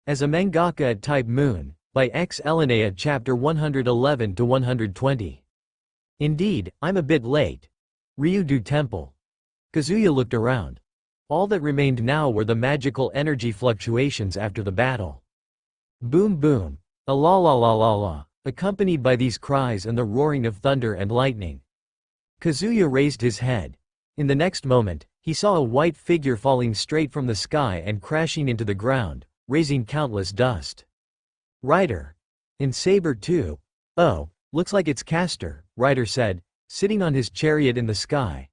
As a mangaka at Type Moon, by X Elinea chapter 111 to 120. Indeed, I'm a bit late. Ryudu Temple. Kazuya looked around. All that remained now were the magical energy fluctuations after the battle. Boom boom. A la la la la la, accompanied by these cries and the roaring of thunder and lightning. Kazuya raised his head. In the next moment, he saw a white figure falling straight from the sky and crashing into the ground, raising countless dust. Rider. And Saber too. Oh, looks like it's Castor, Rider said, sitting on his chariot in the sky.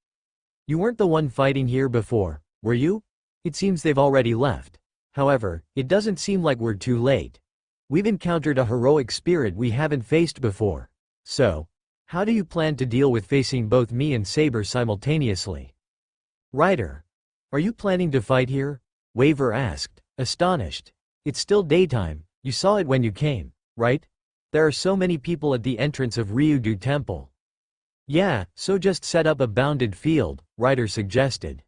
You weren't the one fighting here before, were you? It seems they've already left. However, it doesn't seem like we're too late. We've encountered a heroic spirit we haven't faced before. So, how do you plan to deal with facing both me and Saber simultaneously? Rider. Are you planning to fight here? Waver asked, astonished. It's still daytime, you saw it when you came, right? There are so many people at the entrance of Ryudu Temple. Yeah, so just set up a bounded field, Rider suggested.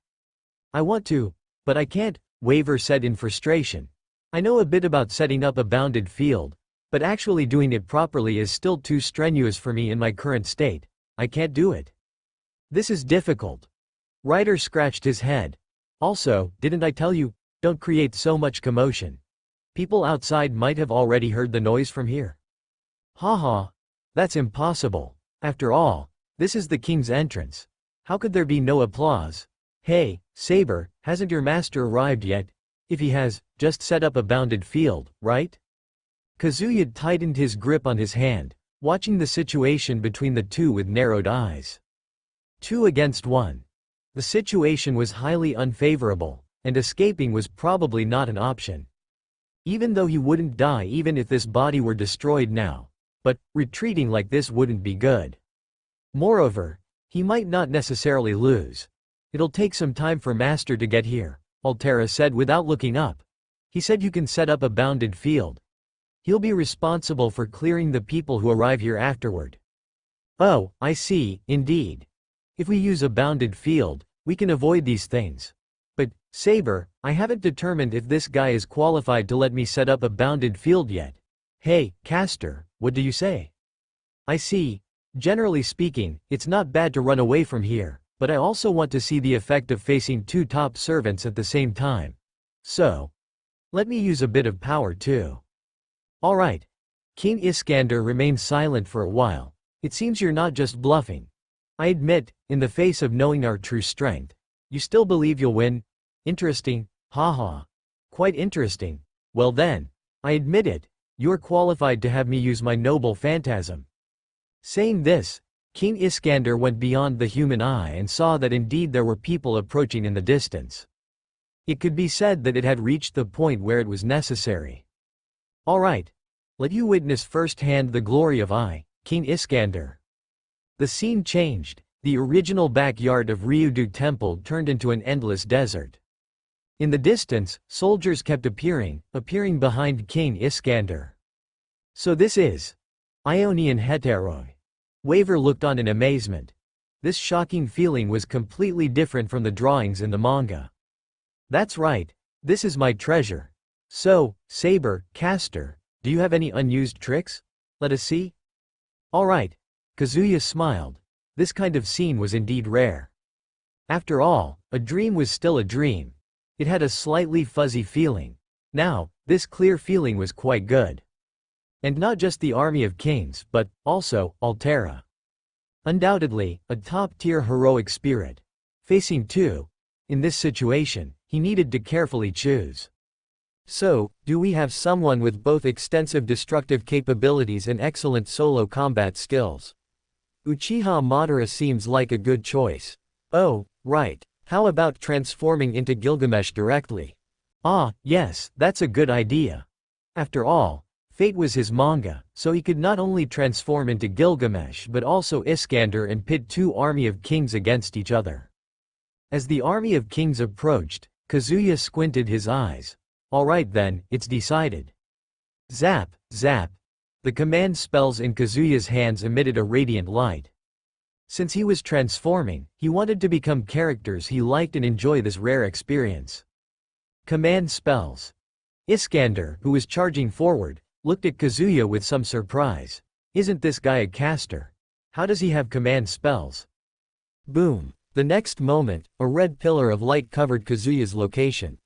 I want to, but I can't, Waver said in frustration. I know a bit about setting up a bounded field, but actually doing it properly is still too strenuous for me in my current state. I can't do it. This is difficult. Rider scratched his head. Also, didn't I tell you, don't create so much commotion. People outside might have already heard the noise from here. Haha. That's impossible. After all, this is the king's entrance. How could there be no applause? Hey, Saber, hasn't your master arrived yet? If he has, just set up a bounded field, right? Kazuya tightened his grip on his hand, watching the situation between the two with narrowed eyes. 2 against 1. The situation was highly unfavorable, and escaping was probably not an option. Even though he wouldn't die even if this body were destroyed now, but retreating like this wouldn't be good. Moreover, he might not necessarily lose. It'll take some time for Master to get here, Altera said without looking up. He said you can set up a bounded field. He'll be responsible for clearing the people who arrive here afterward. Oh, I see, indeed. If we use a bounded field, we can avoid these things. But, Saber, I haven't determined if this guy is qualified to let me set up a bounded field yet. Hey, Castor, what do you say? I see. Generally speaking, it's not bad to run away from here, but I also want to see the effect of facing 2 top servants at the same time. So, let me use a bit of power too. Alright. King Iskander remained silent for a while. It seems you're not just bluffing. I admit, in the face of knowing our true strength, you still believe you'll win? Interesting, haha. Quite interesting. Well then, I admit it, you're qualified to have me use my noble phantasm. Saying this, King Iskander went beyond the human eye and saw that indeed there were people approaching in the distance. It could be said that it had reached the point where it was necessary. Alright. Let you witness firsthand the glory of King Iskander. The scene changed. The original backyard of Ryudu Temple turned into an endless desert. In the distance, soldiers kept appearing behind King Iskander. So this is Ionian Heteroi. Waver looked on in amazement. This shocking feeling was completely different from the drawings in the manga. That's right, this is my treasure. So, Saber, Castor, do you have any unused tricks? Let us see. Alright. Kazuya smiled. This kind of scene was indeed rare. After all, a dream was still a dream. It had a slightly fuzzy feeling. Now, this clear feeling was quite good. And not just the army of kings, but, also, Altera. Undoubtedly, a top-tier heroic spirit. Facing 2. In this situation, he needed to carefully choose. So, do we have someone with both extensive destructive capabilities and excellent solo combat skills? Uchiha Madara seems like a good choice. Oh, right. How about transforming into Gilgamesh directly? Ah, yes, that's a good idea. After all, Fate was his manga, so he could not only transform into Gilgamesh but also Iskander and pit 2 army of kings against each other. As the army of kings approached, Kazuya squinted his eyes. Alright then, it's decided. Zap, zap. The command spells in Kazuya's hands emitted a radiant light. Since he was transforming, he wanted to become characters he liked and enjoy this rare experience. Command spells. Iskander, who was charging forward, looked at Kazuya with some surprise. Isn't this guy a caster? How does he have command spells? Boom. The next moment, a red pillar of light covered Kazuya's location.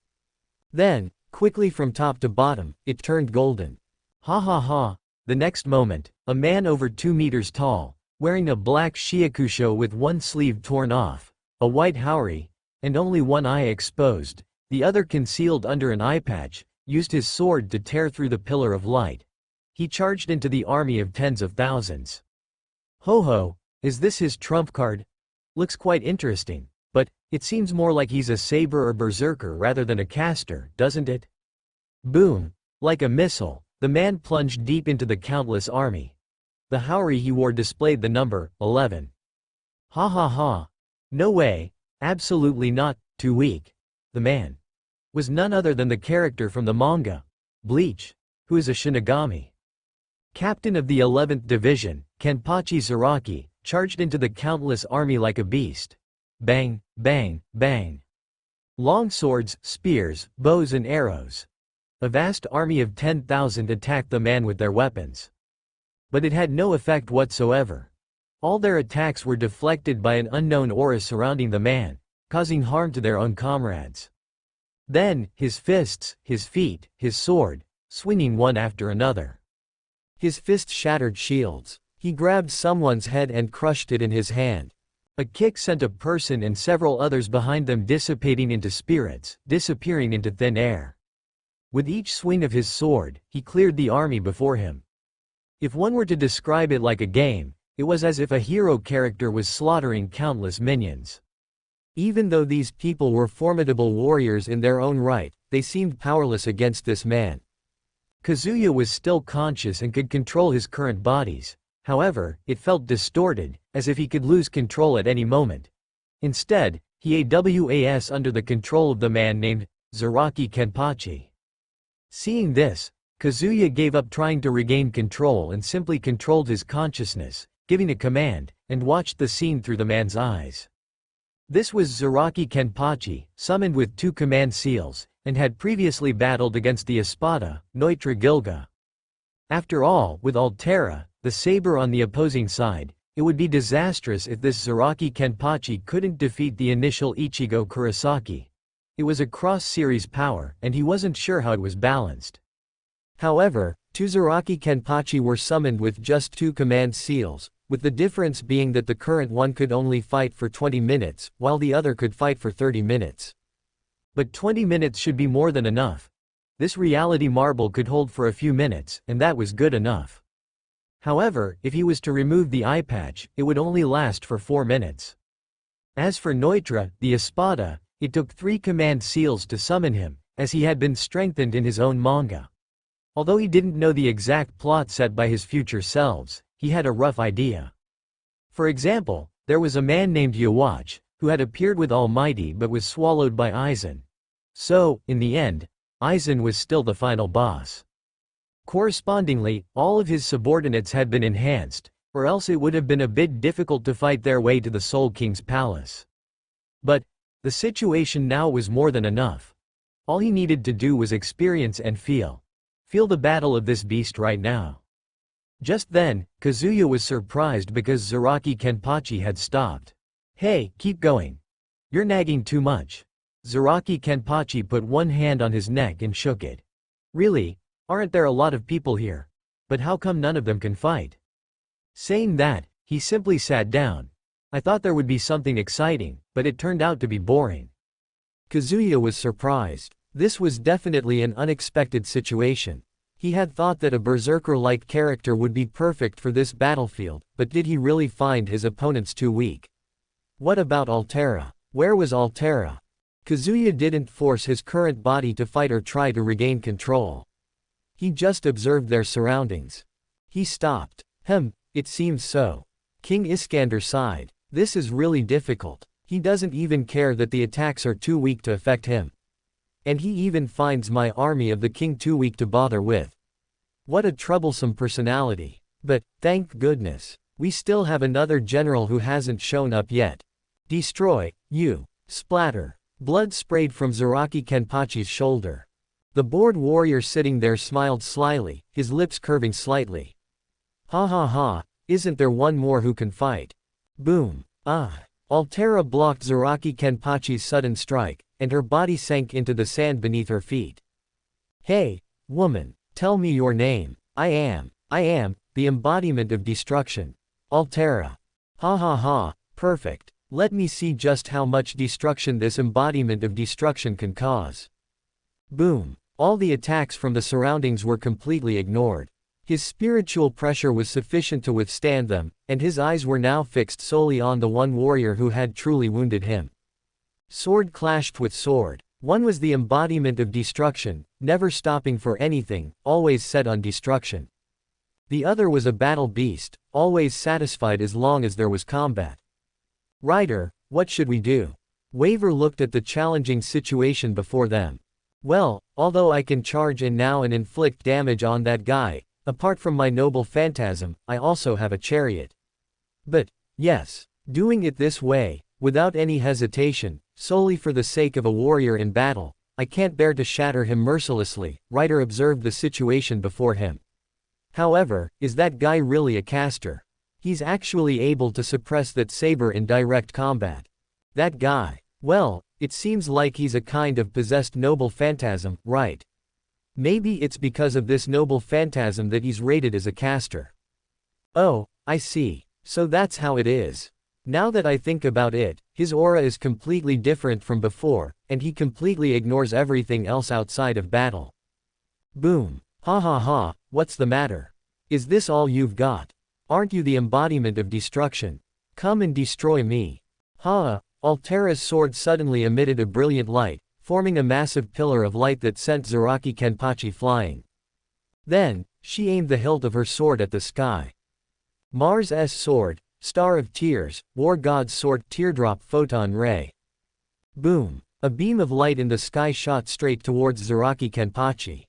Then, quickly from top to bottom, it turned golden. Ha ha ha. The next moment, a man over 2 meters tall, wearing a black shiakusho with one sleeve torn off, a white haori, and only one eye exposed, the other concealed under an eye patch, used his sword to tear through the pillar of light. He charged into the army of tens of thousands. Ho ho, is this his trump card? Looks quite interesting, but it seems more like he's a saber or berserker rather than a caster, doesn't it? Boom. Like a missile, the man plunged deep into the countless army. The haori he wore displayed the number 11. Ha ha ha. No way, absolutely not, too weak. The man was none other than the character from the manga, Bleach, who is a Shinigami. Captain of the 11th Division, Kenpachi Zaraki, charged into the countless army like a beast. Bang, bang, bang. Long swords, spears, bows and arrows. A vast army of 10,000 attacked the man with their weapons. But it had no effect whatsoever. All their attacks were deflected by an unknown aura surrounding the man, causing harm to their own comrades. Then, his fists, his feet, his sword, swinging one after another. His fist shattered shields. He grabbed someone's head and crushed it in his hand. A kick sent a person and several others behind them dissipating into spirits, disappearing into thin air. With each swing of his sword, he cleared the army before him. If one were to describe it like a game, it was as if a hero character was slaughtering countless minions. Even though these people were formidable warriors in their own right, they seemed powerless against this man. Kazuya was still conscious and could control his current bodies. However, it felt distorted, as if he could lose control at any moment. Instead, he was under the control of the man named Zaraki Kenpachi. Seeing this, Kazuya gave up trying to regain control and simply controlled his consciousness, giving a command, and watched the scene through the man's eyes. This was Zaraki Kenpachi, summoned with 2 command seals, and had previously battled against the Espada, Neutra Gilga. After all, with Altera, the saber on the opposing side, it would be disastrous if this Zaraki Kenpachi couldn't defeat the initial Ichigo Kurosaki. It was a cross-series power, and he wasn't sure how it was balanced. However, 2 Zaraki Kenpachi were summoned with just 2 command seals, with the difference being that the current one could only fight for 20 minutes, while the other could fight for 30 minutes. But 20 minutes should be more than enough. This reality marble could hold for a few minutes, and that was good enough. However, if he was to remove the eye patch, it would only last for 4 minutes. As for Neutra, the Espada, it took 3 command seals to summon him, as he had been strengthened in his own manga. Although he didn't know the exact plot set by his future selves, he had a rough idea. For example, there was a man named Yawatch, who had appeared with Almighty but was swallowed by Aizen. So, in the end, Aizen was still the final boss. Correspondingly, all of his subordinates had been enhanced, or else it would have been a bit difficult to fight their way to the Soul King's palace. But the situation now was more than enough. All he needed to do was experience and feel the battle of this beast right now. Just then, Kazuya was surprised because Zaraki Kenpachi had stopped. Hey, keep going. You're nagging too much. Zaraki Kenpachi put one hand on his neck and shook it. Really? Aren't there a lot of people here? But how come none of them can fight? Saying that, he simply sat down. I thought there would be something exciting, but it turned out to be boring. Kazuya was surprised. This was definitely an unexpected situation. He had thought that a berserker-like character would be perfect for this battlefield, but did he really find his opponents too weak? What about Altera? Where was Altera? Kazuya didn't force his current body to fight or try to regain control. He just observed their surroundings. He stopped. It seems so. King Iskander sighed. This is really difficult. He doesn't even care that the attacks are too weak to affect him. And he even finds my army of the king too weak to bother with. What a troublesome personality. But, thank goodness, we still have another general who hasn't shown up yet. Destroy, you. Splatter. Blood sprayed from Zaraki Kenpachi's shoulder. The bored warrior sitting there smiled slyly, his lips curving slightly. Ha ha ha, isn't there one more who can fight? Boom. Ah. Altera blocked Zaraki Kenpachi's sudden strike, and her body sank into the sand beneath her feet. Hey, woman, tell me your name. I am, the embodiment of destruction. Altera. Ha ha ha, perfect. Let me see just how much destruction this embodiment of destruction can cause. Boom. All the attacks from the surroundings were completely ignored. His spiritual pressure was sufficient to withstand them, and his eyes were now fixed solely on the one warrior who had truly wounded him. Sword clashed with sword. One was the embodiment of destruction, never stopping for anything, always set on destruction. The other was a battle beast, always satisfied as long as there was combat. Rider, what should we do? Waver looked at the challenging situation before them. Well, although I can charge in now and inflict damage on that guy, apart from my noble phantasm, I also have a chariot. But, yes, doing it this way, without any hesitation, solely for the sake of a warrior in battle, I can't bear to shatter him mercilessly. Rider observed the situation before him. However, is that guy really a caster? He's actually able to suppress that saber in direct combat. That guy. Well, it seems like he's a kind of possessed noble phantasm, right? Maybe it's because of this noble phantasm that he's rated as a caster. Oh, I see. So that's how it is. Now that I think about it, his aura is completely different from before, and he completely ignores everything else outside of battle. Boom. Ha ha ha, what's the matter? Is this all you've got? Aren't you the embodiment of destruction? Come and destroy me. Ha! Altera's sword suddenly emitted a brilliant light, forming a massive pillar of light that sent Zaraki Kenpachi flying. Then, she aimed the hilt of her sword at the sky. Mars' sword, Star of Tears, War God's sword, Teardrop Photon Ray. Boom! A beam of light in the sky shot straight towards Zaraki Kenpachi.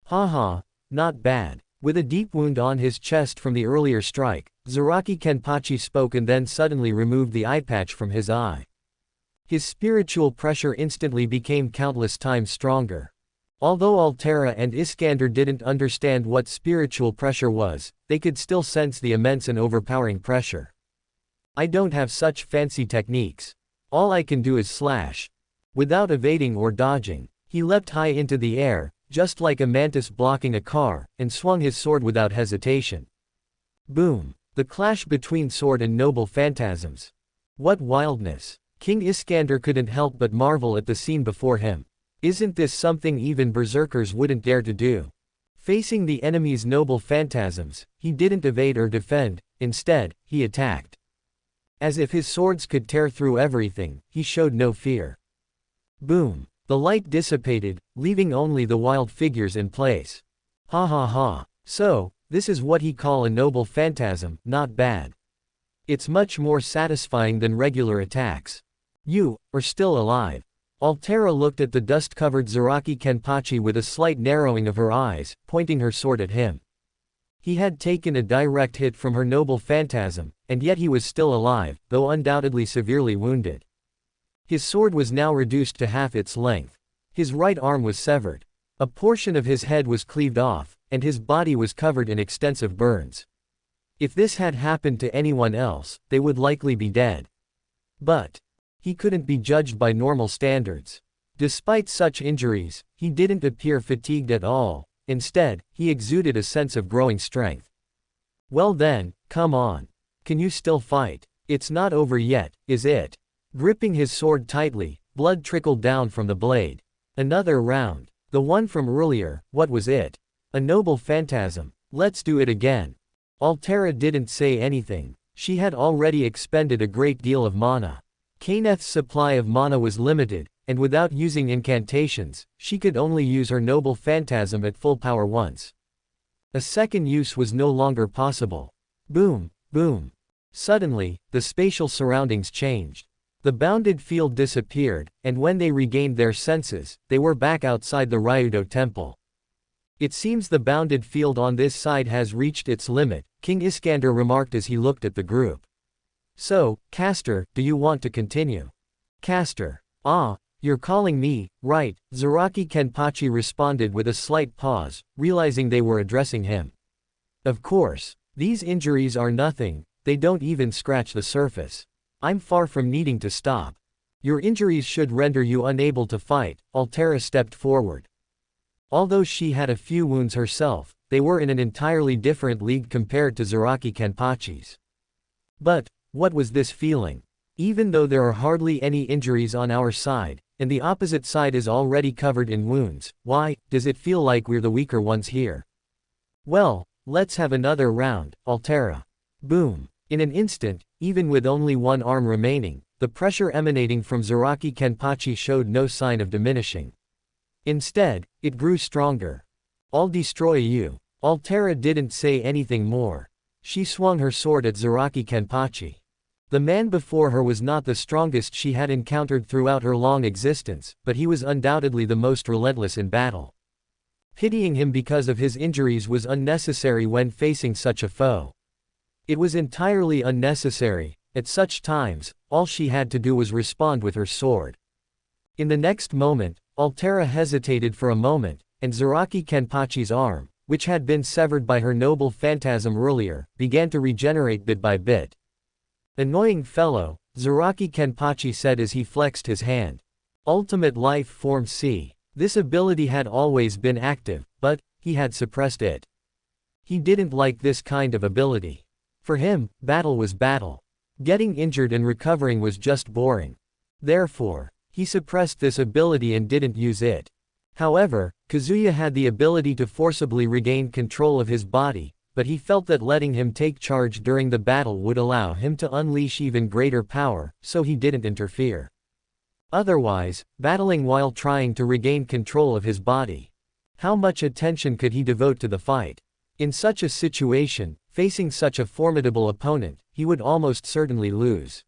Haha, not bad. With a deep wound on his chest from the earlier strike, Zaraki Kenpachi spoke and then suddenly removed the eye patch from his eye. His spiritual pressure instantly became countless times stronger. Although Altera and Iskander didn't understand what spiritual pressure was, they could still sense the immense and overpowering pressure. I don't have such fancy techniques. All I can do is slash. Without evading or dodging, he leapt high into the air, just like a mantis blocking a car, and swung his sword without hesitation. Boom! The clash between sword and noble phantasms. What wildness! King Iskander couldn't help but marvel at the scene before him. Isn't this something even berserkers wouldn't dare to do? Facing the enemy's noble phantasms, he didn't evade or defend, instead, he attacked. As if his swords could tear through everything, he showed no fear. Boom! The light dissipated, leaving only the wild figures in place. Ha ha ha. So, this is what he call a noble phantasm, not bad. It's much more satisfying than regular attacks. You are still alive. Altera looked at the dust-covered Zaraki Kenpachi with a slight narrowing of her eyes, pointing her sword at him. He had taken a direct hit from her noble phantasm, and yet he was still alive, though undoubtedly severely wounded. His sword was now reduced to half its length. His right arm was severed. A portion of his head was cleaved off, and his body was covered in extensive burns. If this had happened to anyone else, they would likely be dead. But he couldn't be judged by normal standards. Despite such injuries, he didn't appear fatigued at all. Instead, he exuded a sense of growing strength. Well then, come on. Can you still fight? It's not over yet, is it? Gripping his sword tightly, blood trickled down from the blade. Another round. The one from earlier, what was it? A noble phantasm. Let's do it again. Altera didn't say anything. She had already expended a great deal of mana. Kaneth's supply of mana was limited, and without using incantations, she could only use her noble phantasm at full power once. A second use was no longer possible. Boom, boom. Suddenly, the spatial surroundings changed. The bounded field disappeared, and when they regained their senses, they were back outside the Ryudo temple. It seems the bounded field on this side has reached its limit, King Iskander remarked as he looked at the group. So, Caster, do you want to continue? Caster. Ah, You're calling me, right? Zaraki Kenpachi responded with a slight pause, realizing they were addressing him. Of course. These injuries are nothing, they don't even scratch the surface. I'm far from needing to stop. Your injuries should render you unable to fight. Altera stepped forward. Although she had a few wounds herself, they were in an entirely different league compared to Zaraki Kenpachi's. But, what was this feeling? Even though there are hardly any injuries on our side, and the opposite side is already covered in wounds, why does it feel like we're the weaker ones here? Well, let's have another round, Altera. Boom. In an instant, even with only one arm remaining, the pressure emanating from Zaraki Kenpachi showed no sign of diminishing. Instead, it grew stronger. I'll destroy you. Altera didn't say anything more. She swung her sword at Zaraki Kenpachi. The man before her was not the strongest she had encountered throughout her long existence, but he was undoubtedly the most relentless in battle. Pitying him because of his injuries was unnecessary when facing such a foe. It was entirely unnecessary. At such times, all she had to do was respond with her sword. In the next moment, Altera hesitated for a moment, and Zaraki Kenpachi's arm, which had been severed by her noble phantasm earlier, began to regenerate bit by bit. Annoying fellow, Zaraki Kenpachi said as he flexed his hand. Ultimate Life Form C. This ability had always been active, but he had suppressed it. He didn't like this kind of ability. For him, battle was battle. Getting injured and recovering was just boring. Therefore, he suppressed this ability and didn't use it. However, Kazuya had the ability to forcibly regain control of his body, but he felt that letting him take charge during the battle would allow him to unleash even greater power, so he didn't interfere. Otherwise, battling while trying to regain control of his body. How much attention could he devote to the fight? In such a situation, facing such a formidable opponent, he would almost certainly lose.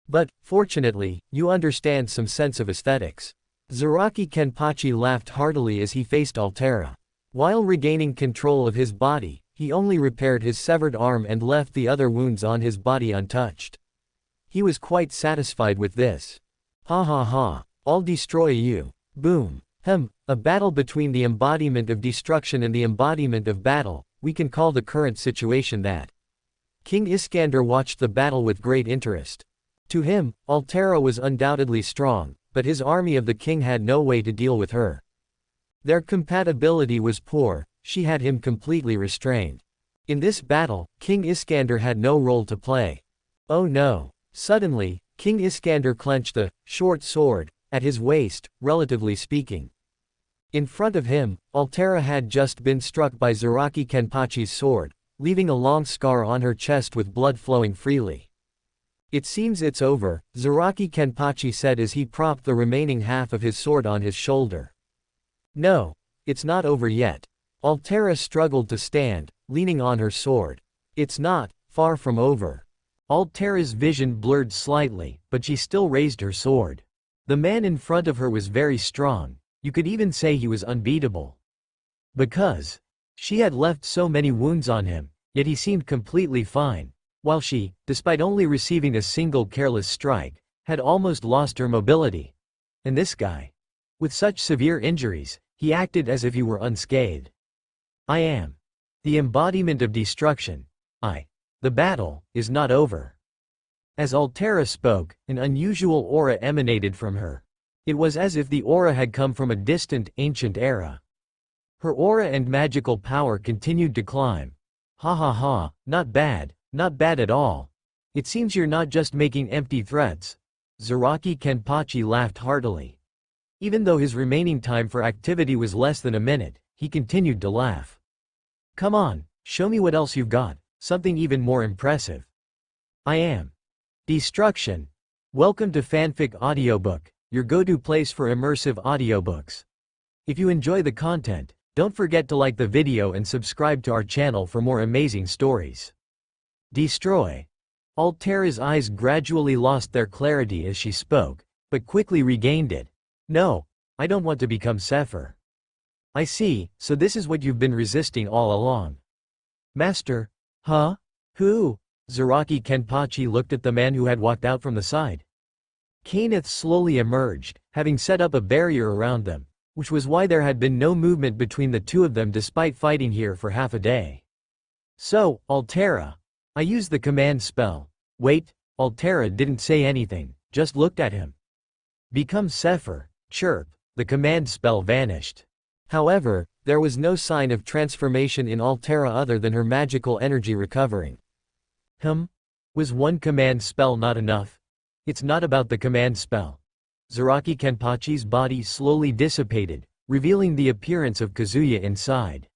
But, fortunately, you understand some sense of aesthetics. Zaraki Kenpachi laughed heartily as he faced Altera. While regaining control of his body, he only repaired his severed arm and left the other wounds on his body untouched. He was quite satisfied with this. Ha ha ha, I'll destroy you. Boom. A battle between the embodiment of destruction and the embodiment of battle, we can call the current situation that. King Iskander watched the battle with great interest. To him, Altera was undoubtedly strong, but his army of the king had no way to deal with her. Their compatibility was poor, she had him completely restrained. In this battle, King Iskander had no role to play. Oh no. Suddenly, King Iskander clenched the short sword at his waist, relatively speaking. In front of him, Altera had just been struck by Zaraki Kenpachi's sword, leaving a long scar on her chest with blood flowing freely. It seems it's over, Zaraki Kenpachi said as he propped the remaining half of his sword on his shoulder. No, it's not over yet. Altera struggled to stand, leaning on her sword. It's not, far from over. Altera's vision blurred slightly, but she still raised her sword. The man in front of her was very strong, you could even say he was unbeatable. Because she had left so many wounds on him, yet he seemed completely fine, while she, despite only receiving a single careless strike, had almost lost her mobility. And this guy? With such severe injuries, he acted as if he were unscathed. I am the embodiment of destruction. The battle is not over. As Altera spoke, an unusual aura emanated from her. It was as if the aura had come from a distant, ancient era. Her aura and magical power continued to climb. Ha ha ha, not bad at all. It seems you're not just making empty threats. Zaraki Kenpachi laughed heartily. Even though his remaining time for activity was less than a minute, he continued to laugh. Come on, show me what else you've got, something even more impressive. I am Destruction. Welcome to Fanfic Audiobook, your go-to place for immersive audiobooks. If you enjoy the content, don't forget to like the video and subscribe to our channel for more amazing stories. Destroy. Altera's eyes gradually lost their clarity as she spoke, but quickly regained it. No, I don't want to become Sefer. I see, so this is what you've been resisting all along. Master? Huh? Who? Zaraki Kenpachi looked at the man who had walked out from the side. Kenneth slowly emerged, having set up a barrier around them, which was why there had been no movement between the two of them despite fighting here for half a day. So, Altera. I used the command spell. Wait, Altera didn't say anything, just looked at him. Become Sepher, chirp, the command spell vanished. However, there was no sign of transformation in Altera other than her magical energy recovering. Was one command spell not enough? It's not about the command spell. Zaraki Kenpachi's body slowly dissipated, revealing the appearance of Kazuya inside.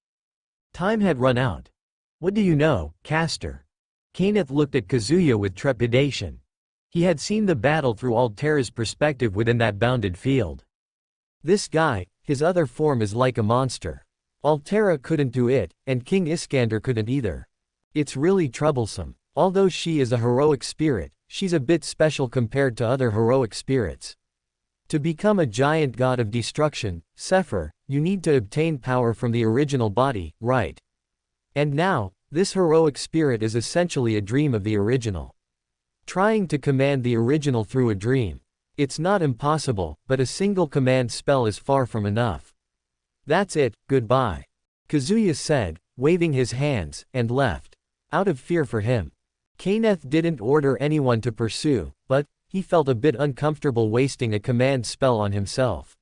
Time had run out. What do you know, caster? Kenneth looked at Kazuya with trepidation. He had seen the battle through Altera's perspective within that bounded field. This guy, his other form is like a monster. Altera couldn't do it, and King Iskander couldn't either. It's really troublesome. Although she is a heroic spirit, she's a bit special compared to other heroic spirits. To become a giant god of destruction, Sepher, you need to obtain power from the original body, right? And now, this heroic spirit is essentially a dream of the original. Trying to command the original through a dream. It's not impossible, but a single command spell is far from enough. That's it, goodbye. Kazuya said, waving his hands, and left. Out of fear for him. Kenneth didn't order anyone to pursue, but he felt a bit uncomfortable wasting a command spell on himself.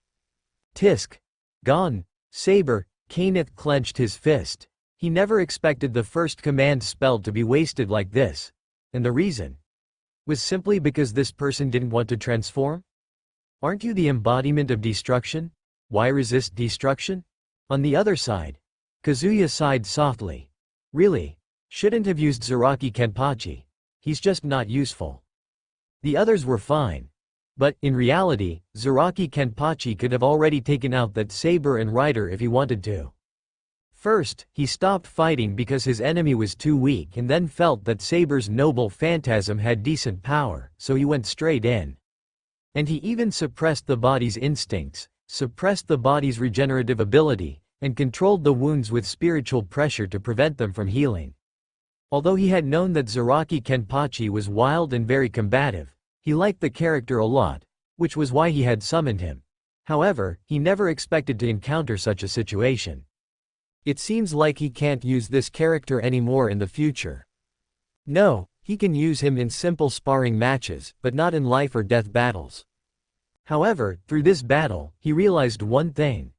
Tisk. Gone. Saber. Kenneth clenched his fist. He never expected the first command spell to be wasted like this. And the reason was simply because this person didn't want to transform? Aren't you the embodiment of destruction? Why resist destruction? On the other side, Kazuya sighed softly. Really? Shouldn't have used Zaraki Kenpachi. He's just not useful. The others were fine. But, in reality, Zaraki Kenpachi could have already taken out that saber and rider if he wanted to. First, he stopped fighting because his enemy was too weak and then felt that Saber's noble phantasm had decent power, so he went straight in. And he even suppressed the body's instincts, suppressed the body's regenerative ability, and controlled the wounds with spiritual pressure to prevent them from healing. Although he had known that Zaraki Kenpachi was wild and very combative, he liked the character a lot, which was why he had summoned him. However, he never expected to encounter such a situation. It seems like he can't use this character anymore in the future. No, he can use him in simple sparring matches, but not in life or death battles. However, through this battle, he realized one thing.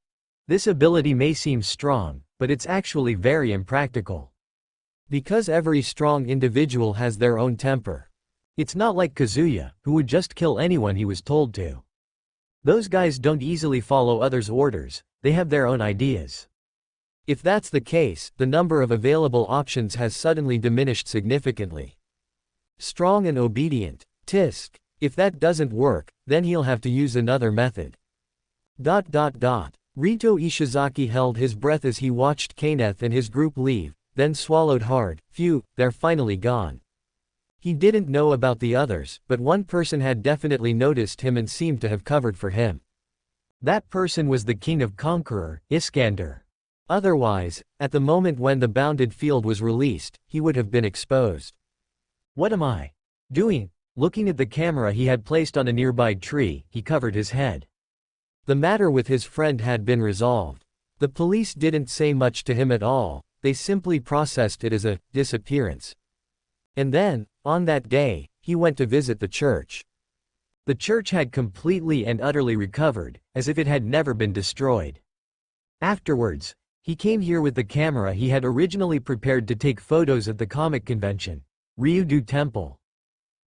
This ability may seem strong, but it's actually very impractical. Because every strong individual has their own temper. It's not like Kazuya, who would just kill anyone he was told to. Those guys don't easily follow others' orders, they have their own ideas. If that's the case, the number of available options has suddenly diminished significantly. Strong and obedient. Tisk. If that doesn't work, then he'll have to use another method. Rito Ishizaki held his breath as he watched Kenneth and his group leave, then swallowed hard. Phew, they're finally gone. He didn't know about the others, but one person had definitely noticed him and seemed to have covered for him. That person was the king of Conqueror, Iskander. Otherwise, at the moment when the bounded field was released, he would have been exposed. What am I doing? Looking at the camera he had placed on a nearby tree, he covered his head. The matter with his friend had been resolved. The police didn't say much to him at all, they simply processed it as a disappearance. And then, on that day, he went to visit the church. The church had completely and utterly recovered, as if it had never been destroyed. Afterwards, he came here with the camera he had originally prepared to take photos at the comic convention, Ryudu Temple.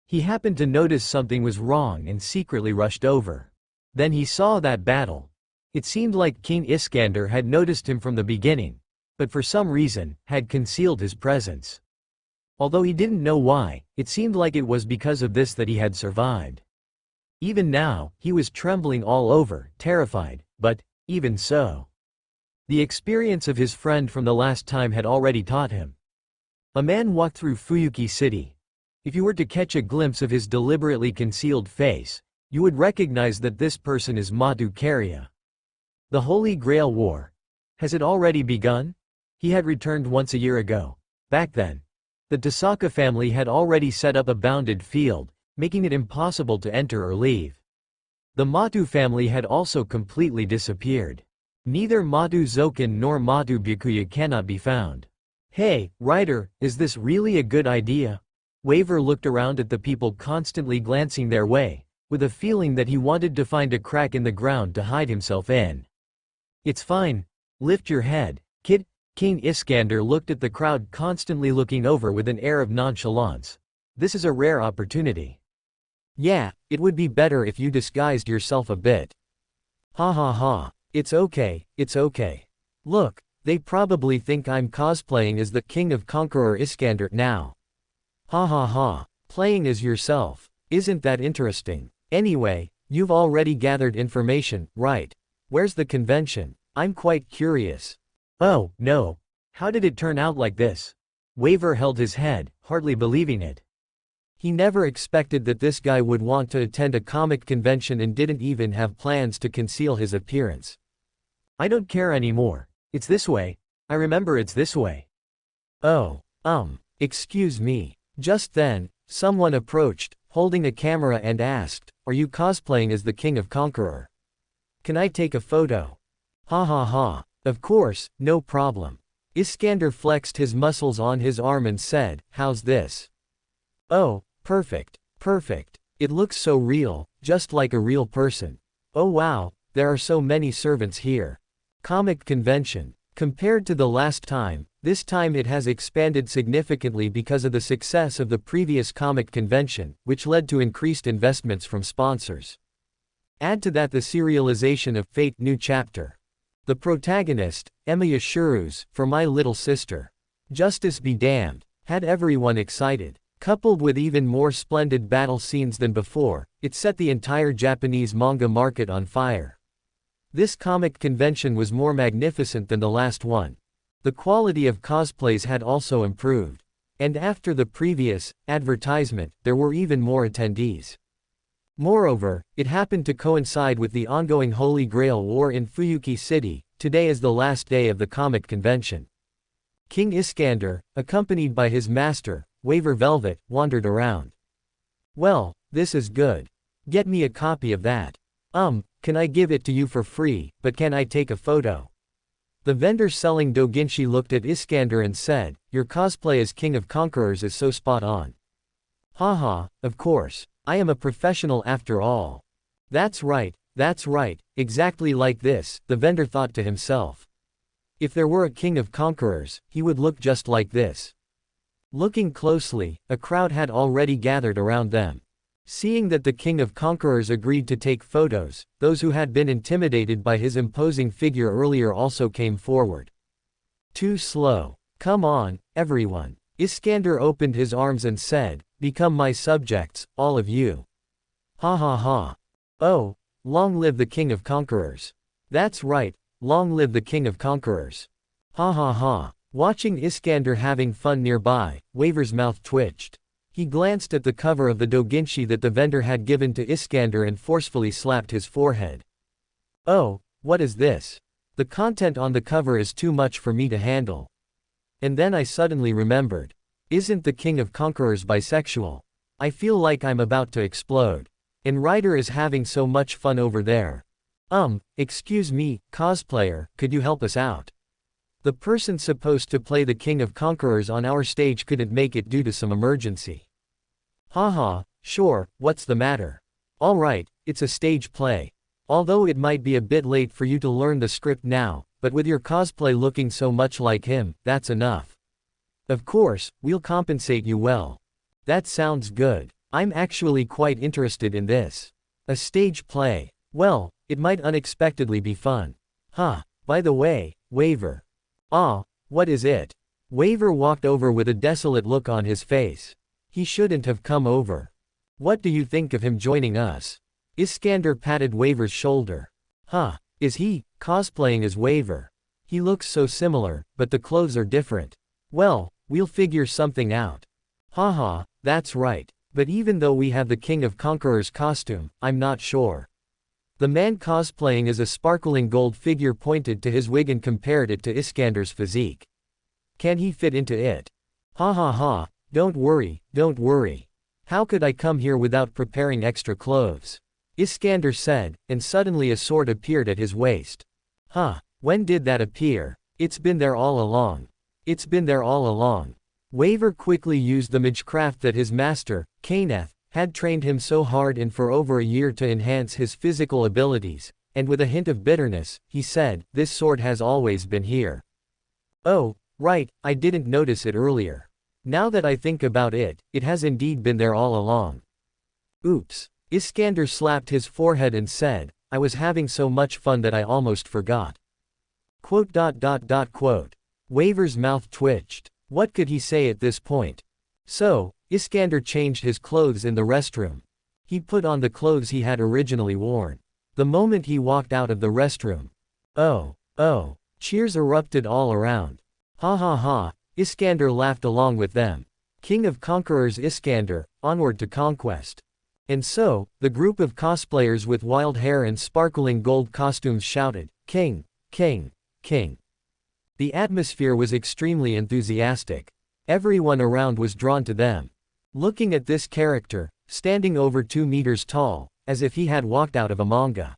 He happened to notice something was wrong and secretly rushed over. Then he saw that battle. It seemed like King Iskander had noticed him from the beginning, but for some reason, had concealed his presence. Although he didn't know why, it seemed like it was because of this that he had survived. Even now, he was trembling all over, terrified, but, even so. The experience of his friend from the last time had already taught him. A man walked through Fuyuki City. If you were to catch a glimpse of his deliberately concealed face, you would recognize that this person is Matu Karya. The Holy Grail War. Has it already begun? He had returned once a year ago. Back then, the Tasaka family had already set up a bounded field, making it impossible to enter or leave. The Matu family had also completely disappeared. Neither Matu Zoken nor Matu Byakuya cannot be found. Hey, writer, is this really a good idea? Waver looked around at the people constantly glancing their way, with a feeling that he wanted to find a crack in the ground to hide himself in. It's fine. Lift your head, kid. King Iskander looked at the crowd constantly looking over with an air of nonchalance. This is a rare opportunity. Yeah, it would be better if you disguised yourself a bit. Ha ha ha. It's okay, it's okay. Look, they probably think I'm cosplaying as the King of Conqueror Iskander now. Ha ha ha. Playing as yourself. Isn't that interesting? Anyway, you've already gathered information, right? Where's the convention? I'm quite curious. Oh, no. How did it turn out like this? Waver held his head, hardly believing it. He never expected that this guy would want to attend a comic convention and didn't even have plans to conceal his appearance. I don't care anymore. It's this way. I remember it's this way. Oh, excuse me. Just then, someone approached, holding a camera and asked, "Are you cosplaying as the King of Conqueror? Can I take a photo?" Ha ha ha. Of course, no problem. Iskander flexed his muscles on his arm and said, "How's this?" Oh, perfect, perfect. It looks so real, just like a real person. Oh wow, there are so many servants here. Comic convention. Compared to the last time, this time it has expanded significantly because of the success of the previous comic convention, which led to increased investments from sponsors. Add to that the serialization of Fate New Chapter. The protagonist, Emiya Kiritsugu, for My Little Sister. Justice be damned, had everyone excited. Coupled with even more splendid battle scenes than before, it set the entire Japanese manga market on fire. This comic convention was more magnificent than the last one. The quality of cosplays had also improved. And after the previous advertisement, there were even more attendees. Moreover, it happened to coincide with the ongoing Holy Grail War in Fuyuki City. Today is the last day of the comic convention. King Iskander, accompanied by his master, Waver Velvet, wandered around. Well, this is good. Get me a copy of that. Can I give it to you for free, but can I take a photo? The vendor selling doujinshi looked at Iskander and said, "Your cosplay as King of Conquerors is so spot on." Haha, of course. I am a professional after all. That's right, exactly like this, the vendor thought to himself. If there were a King of Conquerors, he would look just like this. Looking closely, a crowd had already gathered around them. Seeing that the King of Conquerors agreed to take photos, those who had been intimidated by his imposing figure earlier also came forward. Too slow. Come on, everyone. Iskander opened his arms and said, "Become my subjects, all of you." Ha ha ha. Oh, long live the King of Conquerors. That's right, long live the King of Conquerors. Ha ha ha. Watching Iskander having fun nearby, Waver's mouth twitched. He glanced at the cover of the doujinshi that the vendor had given to Iskander and forcefully slapped his forehead. Oh, what is this? The content on the cover is too much for me to handle. And then I suddenly remembered. Isn't the King of Conquerors bisexual? I feel like I'm about to explode. And Ryder is having so much fun over there. Excuse me, cosplayer, could you help us out? The person supposed to play the King of Conquerors on our stage couldn't make it due to some emergency. Haha, sure, what's the matter? Alright, it's a stage play. Although it might be a bit late for you to learn the script now, but with your cosplay looking so much like him, that's enough. Of course, we'll compensate you well. That sounds good. I'm actually quite interested in this. A stage play. Well, it might unexpectedly be fun. By the way, Waver. What is it? Waver walked over with a desolate look on his face. He shouldn't have come over. What do you think of him joining us? Iskander patted Waver's shoulder. Is he cosplaying as Waver? He looks so similar, but the clothes are different. Well, we'll figure something out. Haha, that's right. But even though we have the King of Conquerors costume, I'm not sure. The man cosplaying as a sparkling gold figure pointed to his wig and compared it to Iskander's physique. Can he fit into it? Ha ha ha, don't worry. How could I come here without preparing extra clothes? Iskander said, and suddenly a sword appeared at his waist. Huh, when did that appear? It's been there all along. It's been there all along. Waver quickly used the magecraft that his master, Kaneth, had trained him so hard in for over a year to enhance his physical abilities, and with a hint of bitterness, he said, "This sword has always been here." Oh, right, I didn't notice it earlier. Now that I think about it, it has indeed been there all along. Oops. Iskander slapped his forehead and said, "I was having so much fun that I almost forgot." Quote. Waver's mouth twitched. What could he say at this point? So, Iskander changed his clothes in the restroom. He put on the clothes he had originally worn. The moment he walked out of the restroom. Oh, cheers erupted all around. Ha ha ha, Iskander laughed along with them. King of Conquerors Iskander, onward to conquest. And so, the group of cosplayers with wild hair and sparkling gold costumes shouted, "King, King, King." The atmosphere was extremely enthusiastic. Everyone around was drawn to them. Looking at this character, standing over 2 meters tall, as if he had walked out of a manga.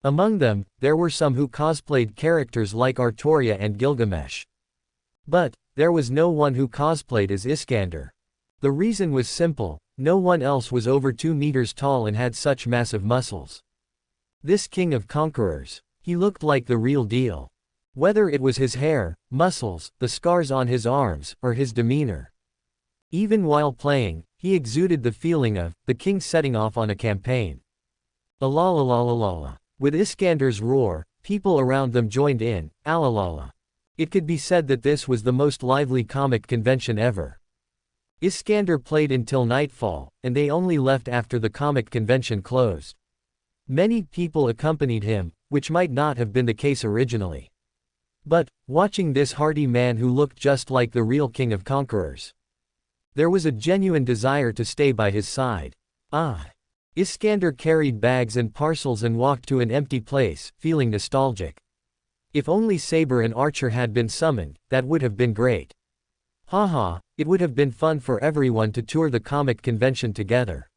Among them, there were some who cosplayed characters like Artoria and Gilgamesh. But, there was no one who cosplayed as Iskander. The reason was simple, no one else was over 2 meters tall and had such massive muscles. This king of conquerors, he looked like the real deal. Whether it was his hair, muscles, the scars on his arms, or his demeanor. Even while playing, he exuded the feeling of the king setting off on a campaign. Alalalala. With Iskander's roar, people around them joined in, alalala. It could be said that this was the most lively comic convention ever. Iskander played until nightfall, and they only left after the comic convention closed. Many people accompanied him, which might not have been the case originally. But, watching this hardy man who looked just like the real king of conquerors, there was a genuine desire to stay by his side. Iskander carried bags and parcels and walked to an empty place, feeling nostalgic. If only Saber and Archer had been summoned, that would have been great. Haha, it would have been fun for everyone to tour the comic convention together.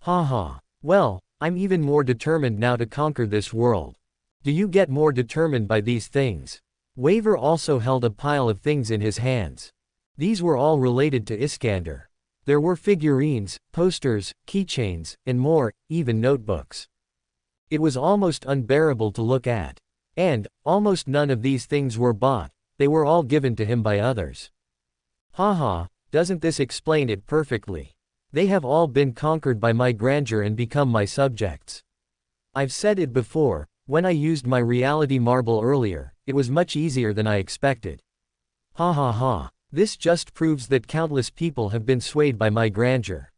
Haha. Well, I'm even more determined now to conquer this world. Do you get more determined by these things? Waver also held a pile of things in his hands. These were all related to Iskander. There were figurines, posters, keychains, and more, even notebooks. It was almost unbearable to look at. And, almost none of these things were bought, they were all given to him by others. Haha, doesn't this explain it perfectly? They have all been conquered by my grandeur and become my subjects. I've said it before, when I used my reality marble earlier, it was much easier than I expected. Ha ha ha, this just proves that countless people have been swayed by my grandeur.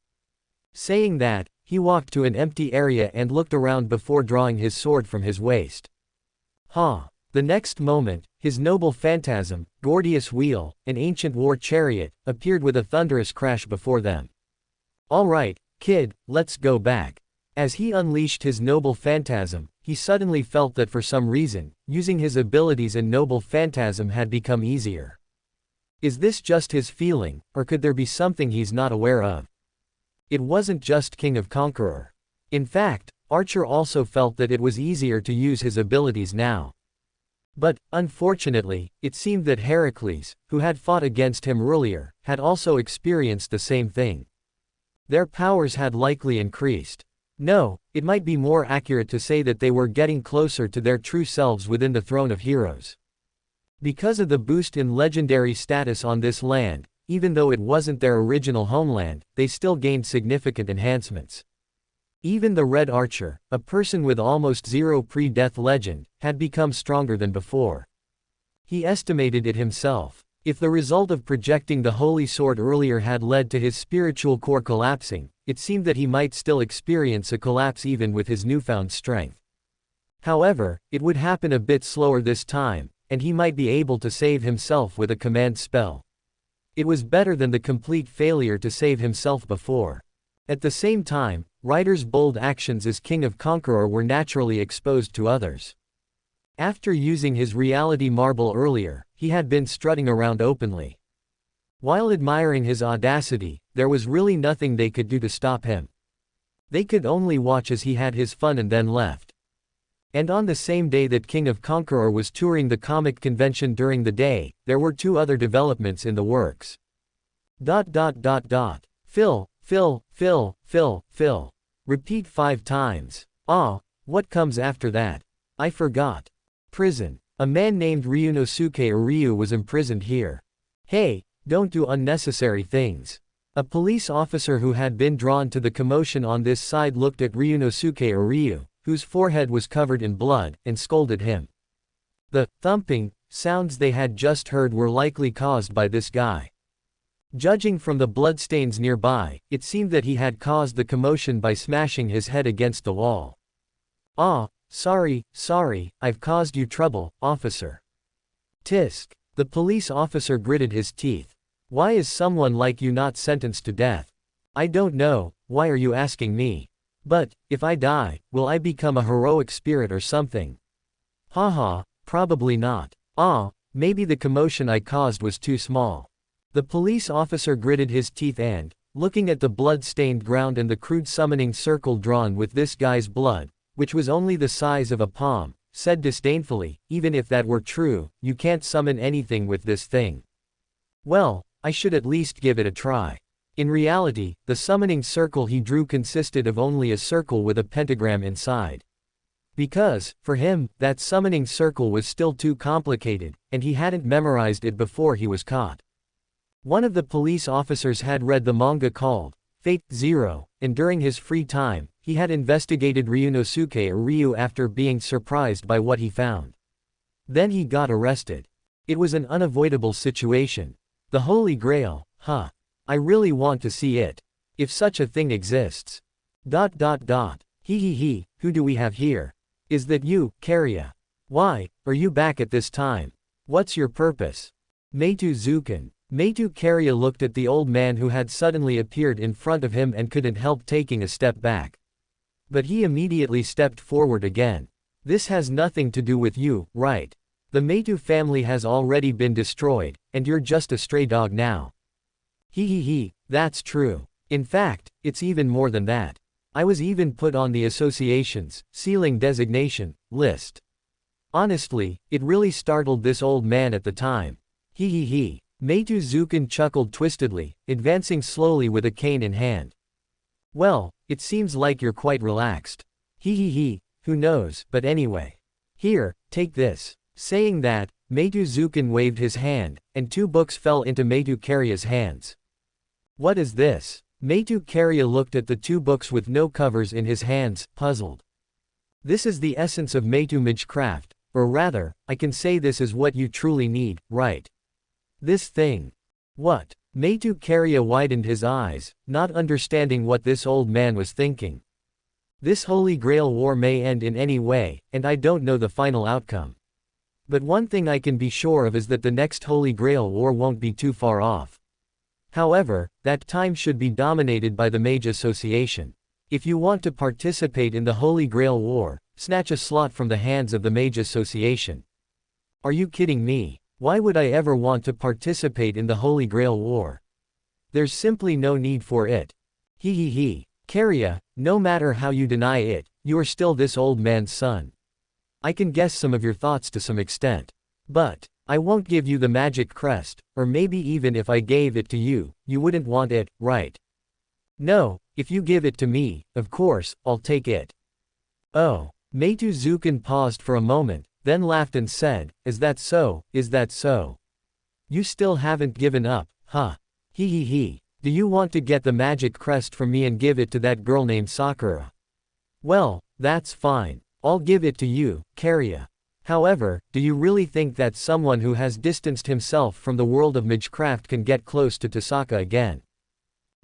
Saying that, he walked to an empty area and looked around before drawing his sword from his waist. The next moment, his noble phantasm, Gordius Wheel, an ancient war chariot, appeared with a thunderous crash before them. Alright, kid, let's go back. As he unleashed his noble phantasm, he suddenly felt that for some reason, using his abilities and noble phantasm had become easier. Is this just his feeling, or could there be something he's not aware of? It wasn't just King of Conqueror. In fact, Archer also felt that it was easier to use his abilities now. But, unfortunately, it seemed that Heracles, who had fought against him earlier, had also experienced the same thing. Their powers had likely increased. No, it might be more accurate to say that they were getting closer to their true selves within the Throne of Heroes. Because of the boost in legendary status on this land, even though it wasn't their original homeland, they still gained significant enhancements. Even the Red Archer, a person with almost zero pre-death legend, had become stronger than before. He estimated it himself. If the result of projecting the Holy Sword earlier had led to his spiritual core collapsing, it seemed that he might still experience a collapse even with his newfound strength. However, it would happen a bit slower this time, and he might be able to save himself with a command spell. It was better than the complete failure to save himself before. At the same time, Ryder's bold actions as King of Conqueror were naturally exposed to others. After using his reality marble earlier, he had been strutting around openly. While admiring his audacity, there was really nothing they could do to stop him. They could only watch as he had his fun and then left. And on the same day that King of Conqueror was touring the comic convention during the day, there were 2 other developments in the works. Fill. Repeat 5 times. Ah, what comes after that? I forgot. Prison. A man named Ryunosuke Ryu was imprisoned here. Hey, don't do unnecessary things. A police officer who had been drawn to the commotion on this side looked at Ryunosuke Ryu, whose forehead was covered in blood, and scolded him. The thumping sounds they had just heard were likely caused by this guy. Judging from the bloodstains nearby, it seemed that he had caused the commotion by smashing his head against the wall. Ah, sorry, I've caused you trouble, officer. Tisk. The police officer gritted his teeth. Why is someone like you not sentenced to death? I don't know, why are you asking me? But, if I die, will I become a heroic spirit or something? Haha, probably not. Ah, maybe the commotion I caused was too small. The police officer gritted his teeth and, looking at the blood-stained ground and the crude summoning circle drawn with this guy's blood, which was only the size of a palm, said disdainfully, even if that were true, you can't summon anything with this thing. Well, I should at least give it a try. In reality, the summoning circle he drew consisted of only a circle with a pentagram inside. Because, for him, that summoning circle was still too complicated, and he hadn't memorized it before he was caught. One of the police officers had read the manga called Fate Zero, and during his free time, he had investigated Ryunosuke Ryu after being surprised by what he found. Then he got arrested. It was an unavoidable situation. The Holy Grail, huh? I really want to see it. If such a thing exists. He, who do we have here? Is that you, Kariya? Why, are you back at this time? What's your purpose? Meitu Zuken. Meitu Kariya looked at the old man who had suddenly appeared in front of him and couldn't help taking a step back. But he immediately stepped forward again. This has nothing to do with you, right? The Meitu family has already been destroyed, and you're just a stray dog now. He, that's true. In fact, it's even more than that. I was even put on the association's sealing designation list. Honestly, it really startled this old man at the time. He. Meitu Zuken chuckled twistedly, advancing slowly with a cane in hand. Well, it seems like you're quite relaxed. He, who knows, but anyway. Here, take this. Saying that, Meitu Zuken waved his hand, and 2 books fell into Meitu Kariya's hands. What is this? Meitu Kariya looked at the 2 books with no covers in his hands, puzzled. This is the essence of Meitu Magecraft, or rather, I can say this is what you truly need, right? This thing. What? Meitu Kariya widened his eyes, not understanding what this old man was thinking. This Holy Grail war may end in any way, and I don't know the final outcome. But one thing I can be sure of is that the next Holy Grail war won't be too far off. However, that time should be dominated by the Mage Association. If you want to participate in the Holy Grail war, snatch a slot from the hands of the Mage Association. Are you kidding me? Why would I ever want to participate in the Holy Grail war? There's simply no need for it. He. Kariya, no matter how you deny it, you are still this old man's son. I can guess some of your thoughts to some extent. But, I won't give you the magic crest, or maybe even if I gave it to you, you wouldn't want it, right? No, if you give it to me, of course, I'll take it. Oh, Meitu Zuken paused for a moment, then laughed and said, is that so? You still haven't given up, huh? He. Do you want to get the magic crest from me and give it to that girl named Sakura? Well, that's fine. I'll give it to you, Kariya. However, do you really think that someone who has distanced himself from the world of magecraft can get close to Tosaka again?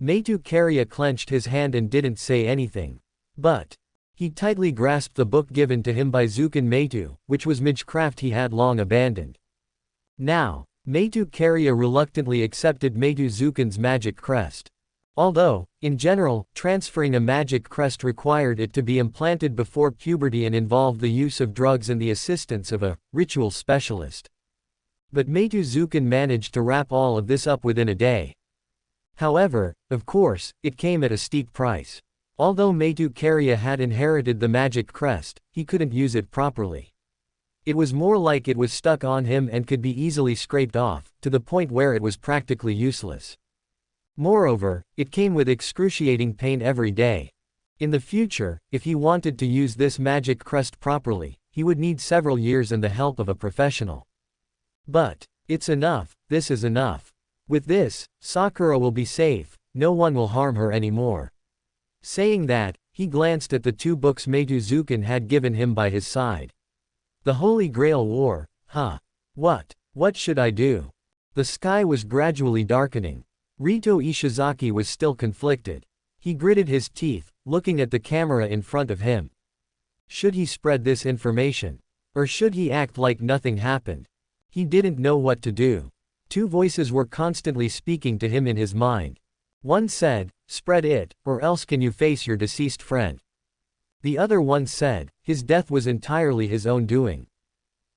Meitu Kariya clenched his hand and didn't say anything. But he tightly grasped the book given to him by Zuken Meitu, which was magecraft he had long abandoned. Now, Meitu Kariya reluctantly accepted Meitu Zuken's magic crest. Although, in general, transferring a magic crest required it to be implanted before puberty and involved the use of drugs and the assistance of a ritual specialist. But Maituzuken managed to wrap all of this up within a day. However, of course, it came at a steep price. Although Meitu Kariya had inherited the magic crest, he couldn't use it properly. It was more like it was stuck on him and could be easily scraped off, to the point where it was practically useless. Moreover, it came with excruciating pain every day. In the future, if he wanted to use this magic crest properly, he would need several years and the help of a professional. But it's enough, this is enough. With this, Sakura will be safe, no one will harm her anymore. Saying that, he glanced at the 2 books Maituzuken had given him by his side. The Holy Grail War, huh? What should I do? The sky was gradually darkening. Rito Ishizaki was still conflicted. He gritted his teeth, looking at the camera in front of him. Should he spread this information? Or should he act like nothing happened? He didn't know what to do. 2 voices were constantly speaking to him in his mind. One said, spread it, or else can you face your deceased friend? The other one said, his death was entirely his own doing.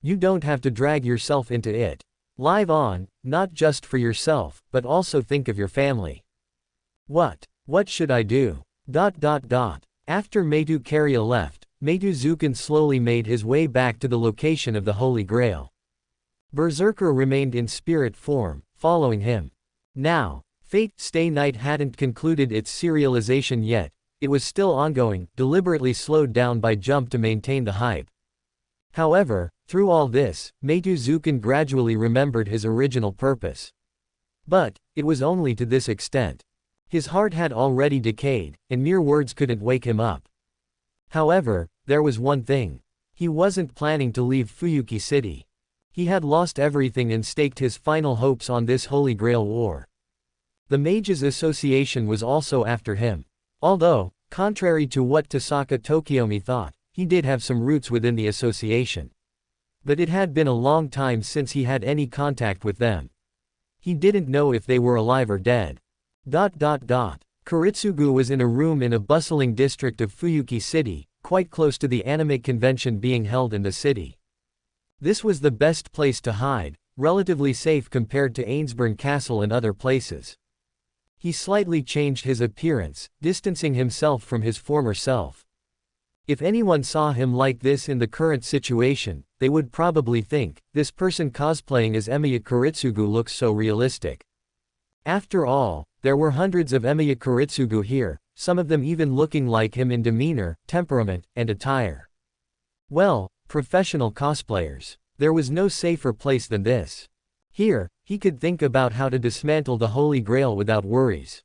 You don't have to drag yourself into it. Live on, not just for yourself, but also think of your family. What should I do? After Meitu Kariya left, Maituzuken slowly made his way back to the location of the Holy Grail. Berserker remained in spirit form, following him. Now, Fate Stay Night hadn't concluded its serialization yet, it was still ongoing, deliberately slowed down by Jump to maintain the hype. However, through all this, Maituzuken gradually remembered his original purpose. But it was only to this extent. His heart had already decayed, and mere words couldn't wake him up. However, there was one thing. He wasn't planning to leave Fuyuki City. He had lost everything and staked his final hopes on this Holy Grail War. The Mages Association was also after him. Although, contrary to what Tasaka Tokiomi thought, he did have some roots within the association. But it had been a long time since he had any contact with them. He didn't know if they were alive or dead. Kiritsugu was in a room in a bustling district of Fuyuki City, quite close to the anime convention being held in the city. This was the best place to hide, relatively safe compared to Ainsburn Castle and other places. He slightly changed his appearance, distancing himself from his former self. If anyone saw him like this in the current situation, they would probably think, this person cosplaying as Emiya Kiritsugu looks so realistic. After all, there were hundreds of Emiya Kiritsugu here, some of them even looking like him in demeanor, temperament, and attire. Well, professional cosplayers. There was no safer place than this. Here, he could think about how to dismantle the Holy Grail without worries.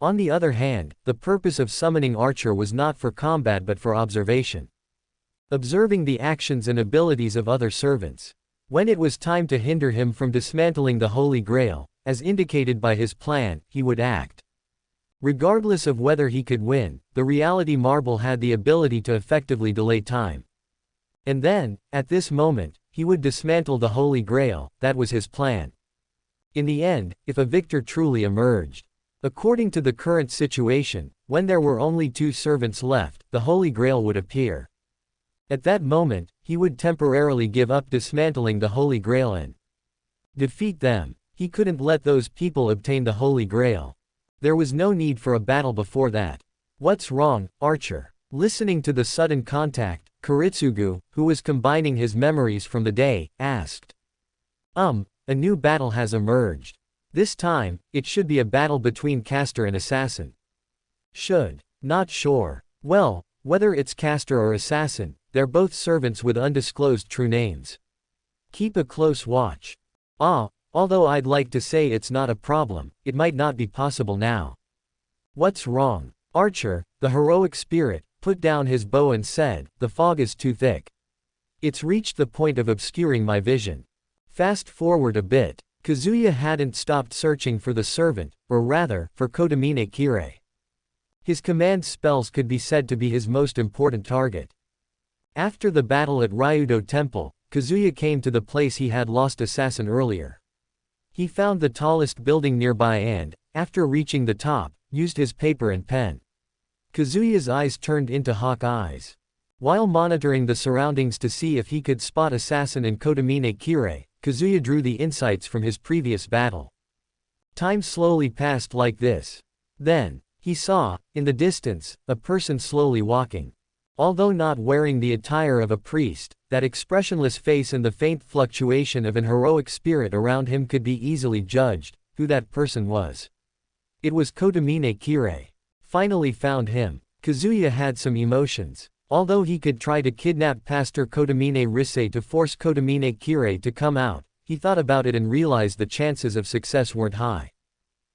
On the other hand, the purpose of summoning Archer was not for combat but for observation. Observing the actions and abilities of other servants. When it was time to hinder him from dismantling the Holy Grail, as indicated by his plan, he would act. Regardless of whether he could win, the reality marble had the ability to effectively delay time. And then, at this moment, he would dismantle the Holy Grail, that was his plan. In the end, if a victor truly emerged. According to the current situation, when there were only 2 servants left, the Holy Grail would appear. At that moment, he would temporarily give up dismantling the Holy Grail and defeat them. He couldn't let those people obtain the Holy Grail. There was no need for a battle before that. What's wrong, Archer? Listening to the sudden contact, Kiritsugu, who was combining his memories from the day, asked. A new battle has emerged. This time, it should be a battle between caster and assassin. Should. Not sure. Well, whether it's caster or assassin, they're both servants with undisclosed true names. Keep a close watch. Although I'd like to say it's not a problem, it might not be possible now. What's wrong? Archer, the heroic spirit, put down his bow and said, the fog is too thick. It's reached the point of obscuring my vision. Fast forward a bit. Kazuya hadn't stopped searching for the servant, or rather, for Kotomine Kirei. His command spells could be said to be his most important target. After the battle at Ryudo Temple, Kazuya came to the place he had lost Assassin earlier. He found the tallest building nearby and, after reaching the top, used his paper and pen. Kazuya's eyes turned into hawk eyes. While monitoring the surroundings to see if he could spot Assassin and Kotomine Kirei, Kazuya drew the insights from his previous battle. Time slowly passed like this. Then, he saw, in the distance, a person slowly walking. Although not wearing the attire of a priest, that expressionless face and the faint fluctuation of an heroic spirit around him could be easily judged who that person was. It was Kotomine Kirei. Finally found him. Kazuya had some emotions. Although he could try to kidnap Pastor Kotomine Risei to force Kotomine Kirei to come out, he thought about it and realized the chances of success weren't high.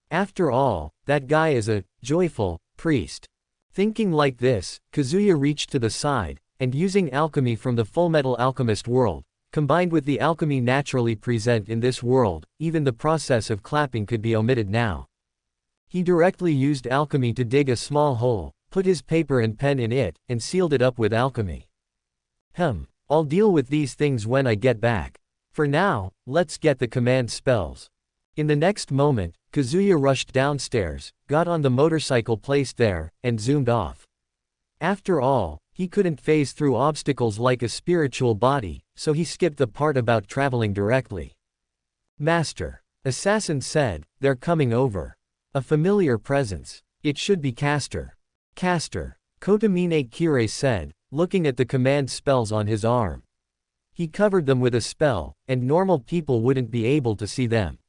After all, that guy is a joyful priest. Thinking like this, Kazuya reached to the side, and using alchemy from the Fullmetal Alchemist world, combined with the alchemy naturally present in this world, even the process of clapping could be omitted now. He directly used alchemy to dig a small hole, put his paper and pen in it, and sealed it up with alchemy. I'll deal with these things when I get back. For now, let's get the command spells. In the next moment, Kazuya rushed downstairs, got on the motorcycle placed there, and zoomed off. After all, he couldn't phase through obstacles like a spiritual body, so he skipped the part about traveling directly. Master. Assassin said, they're coming over. A familiar presence. It should be Castor. Castor. Kotomine Kirei said, looking at the command spells on his arm. He covered them with a spell, and normal people wouldn't be able to see them.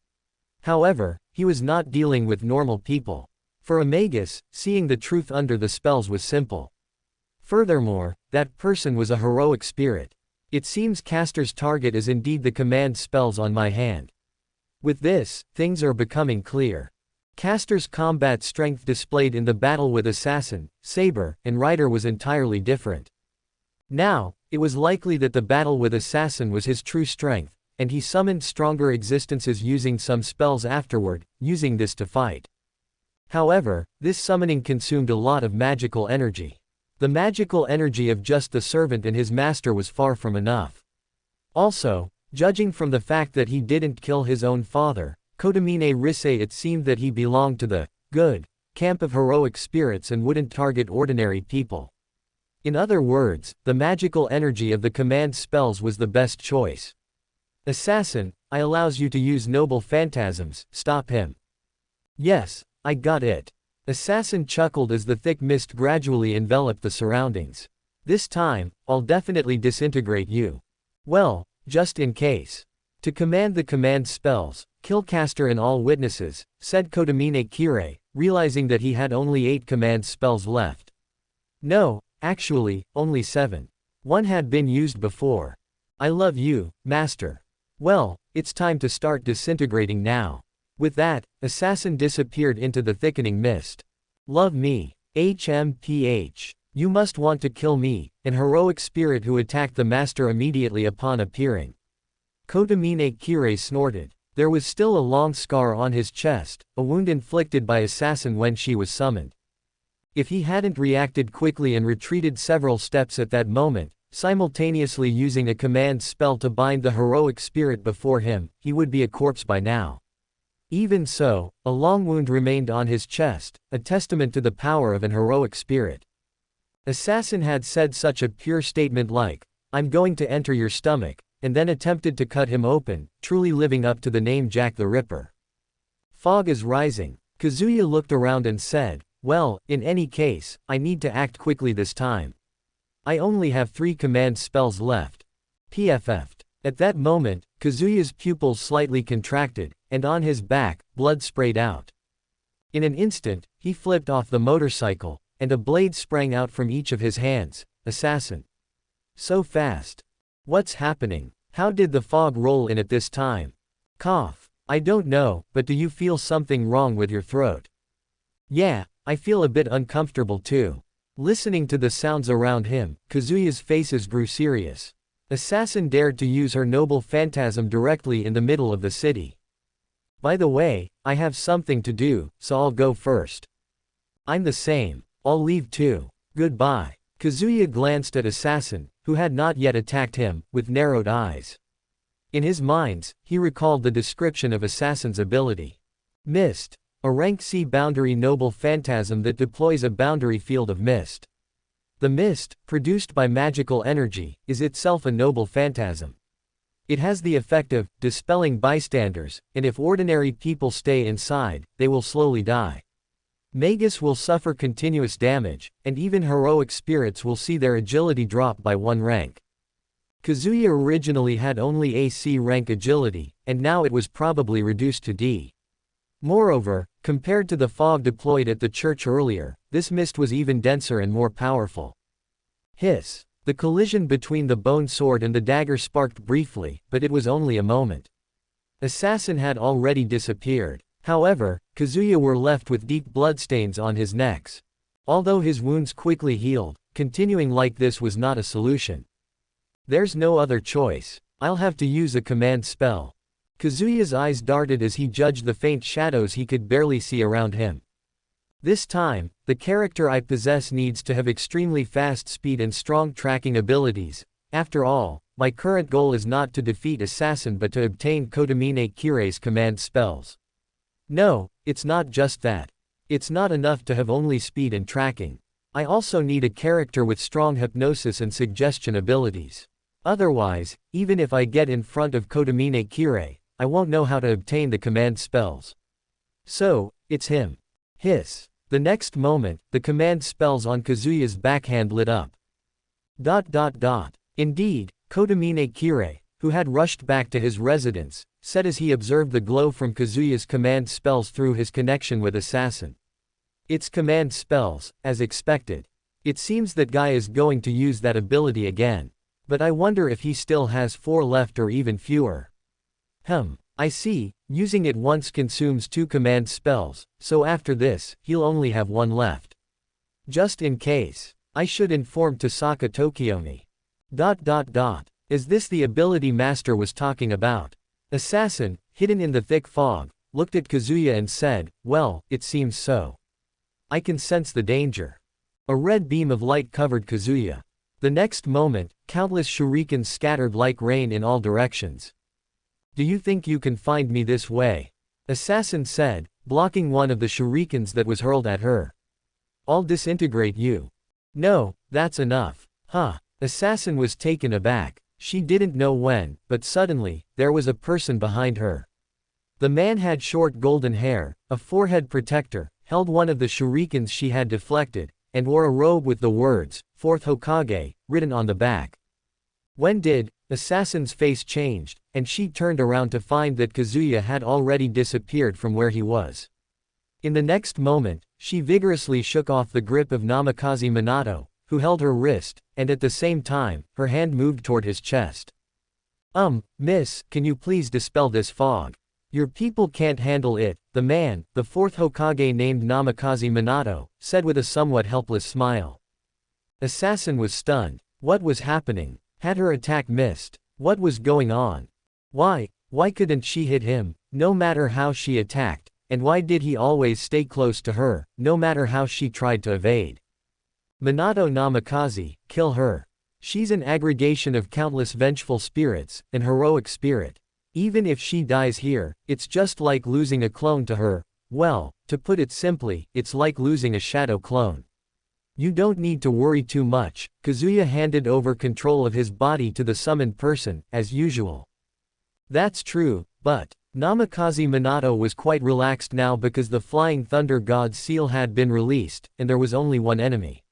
However, he was not dealing with normal people. For a magus, seeing the truth under the spells was simple. Furthermore, that person was a heroic spirit. It seems Castor's target is indeed the command spells on my hand. With this, things are becoming clear. Castor's combat strength displayed in the battle with Assassin, Saber, and Rider was entirely different. Now, it was likely that the battle with Assassin was his true strength, and he summoned stronger existences using some spells afterward, using this to fight. However, this summoning consumed a lot of magical energy. The magical energy of just the servant and his master was far from enough. Also, judging from the fact that he didn't kill his own father, Kotomine Risei, it seemed that he belonged to the good camp of heroic spirits and wouldn't target ordinary people. In other words, the magical energy of the command spells was the best choice. Assassin, I allows you to use noble phantasms, stop him. Yes, I got it. Assassin chuckled as the thick mist gradually enveloped the surroundings. This time, I'll definitely disintegrate you. Well, just in case. To command the command spells, kill Castor and all witnesses, said Kotomine Kirei, realizing that he had only 8 command spells left. No, actually, only 7. One had been used before. I love you, master. Well, it's time to start disintegrating now. With that, Assassin disappeared into the thickening mist. Love me. HMPH. You must want to kill me, an heroic spirit who attacked the master immediately upon appearing. Kotomine Kirei snorted. There was still a long scar on his chest, a wound inflicted by Assassin when she was summoned. If he hadn't reacted quickly and retreated several steps at that moment, simultaneously using a command spell to bind the heroic spirit before him, he would be a corpse by now. Even so, a long wound remained on his chest, a testament to the power of an heroic spirit. Assassin had said such a pure statement like, I'm going to enter your stomach, and then attempted to cut him open, truly living up to the name Jack the Ripper. Fog is rising. Kazuya looked around and said, well, in any case, I need to act quickly this time. I only have 3 command spells left. PFF'd. At that moment, Kazuya's pupils slightly contracted, and on his back, blood sprayed out. In an instant, he flipped off the motorcycle, and a blade sprang out from each of his hands. Assassin. So fast. What's happening? How did the fog roll in at this time? Cough. I don't know, but do you feel something wrong with your throat? Yeah, I feel a bit uncomfortable too. Listening to the sounds around him, Kazuya's faces grew serious. Assassin dared to use her noble phantasm directly in the middle of the city. By the way, I have something to do, so I'll go first. I'm the same. I'll leave too. Goodbye. Kazuya glanced at Assassin, who had not yet attacked him, with narrowed eyes. In his mind, he recalled the description of Assassin's ability. Mist. A rank C boundary noble phantasm that deploys a boundary field of mist. The mist, produced by magical energy, is itself a noble phantasm. It has the effect of dispelling bystanders, and if ordinary people stay inside, they will slowly die. Magus will suffer continuous damage, and even heroic spirits will see their agility drop by 1 rank. Kazuya originally had only AC rank agility, and now it was probably reduced to D. Moreover, compared to the fog deployed at the church earlier, this mist was even denser and more powerful. Hiss. The collision between the bone sword and the dagger sparked briefly, but it was only a moment. Assassin had already disappeared. However, Kazuya were left with deep bloodstains on his necks. Although his wounds quickly healed, continuing like this was not a solution. There's no other choice. I'll have to use a command spell. Kazuya's eyes darted as he judged the faint shadows he could barely see around him. This time, the character I possess needs to have extremely fast speed and strong tracking abilities. After all, my current goal is not to defeat Assassin but to obtain Kotomine Kirei's command spells. No, it's not just that. It's not enough to have only speed and tracking. I also need a character with strong hypnosis and suggestion abilities. Otherwise, even if I get in front of Kotomine Kirei, I won't know how to obtain the command spells. So, it's him. Hiss. The next moment, the command spells on Kazuya's backhand lit up. Indeed, Kotomine Kirei, who had rushed back to his residence, said as he observed the glow from Kazuya's command spells through his connection with Assassin. It's command spells, as expected. It seems that guy is going to use that ability again. But I wonder if he still has 4 left or even fewer. I see, using it once consumes 2 command spells, so after this, he'll only have 1 left. Just in case, I should inform Tasaka Tokiomi. Is this the ability Master was talking about? Assassin, hidden in the thick fog, looked at Kazuya and said, well, it seems so. I can sense the danger. A red beam of light covered Kazuya. The next moment, countless shurikens scattered like rain in all directions. Do you think you can find me this way? Assassin said, blocking one of the shurikens that was hurled at her. I'll disintegrate you. No, that's enough. Assassin was taken aback. She didn't know when, but suddenly, there was a person behind her. The man had short golden hair, a forehead protector, held one of the shurikens she had deflected, and wore a robe with the words, 4th Hokage, written on the back. When did Assassin's face changed, and she turned around to find that Kazuya had already disappeared from where he was. In the next moment, she vigorously shook off the grip of Namikaze Minato, who held her wrist, and at the same time, her hand moved toward his chest. Miss, can you please dispel this fog? Your people can't handle it, the man, the 4th Hokage named Namikaze Minato, said with a somewhat helpless smile. Assassin was stunned. What was happening? Had her attack missed? What was going on? Why couldn't she hit him, no matter how she attacked, and why did he always stay close to her, no matter how she tried to evade? Minato Namikaze, kill her. She's an aggregation of countless vengeful spirits, an heroic spirit. Even if she dies here, it's just like losing a clone to her. Well, to put it simply, it's like losing a shadow clone. You don't need to worry too much. Kazuya handed over control of his body to the summoned person, as usual. That's true, but Namikaze Minato was quite relaxed now because the Flying Thunder God's seal had been released, and there was only one enemy.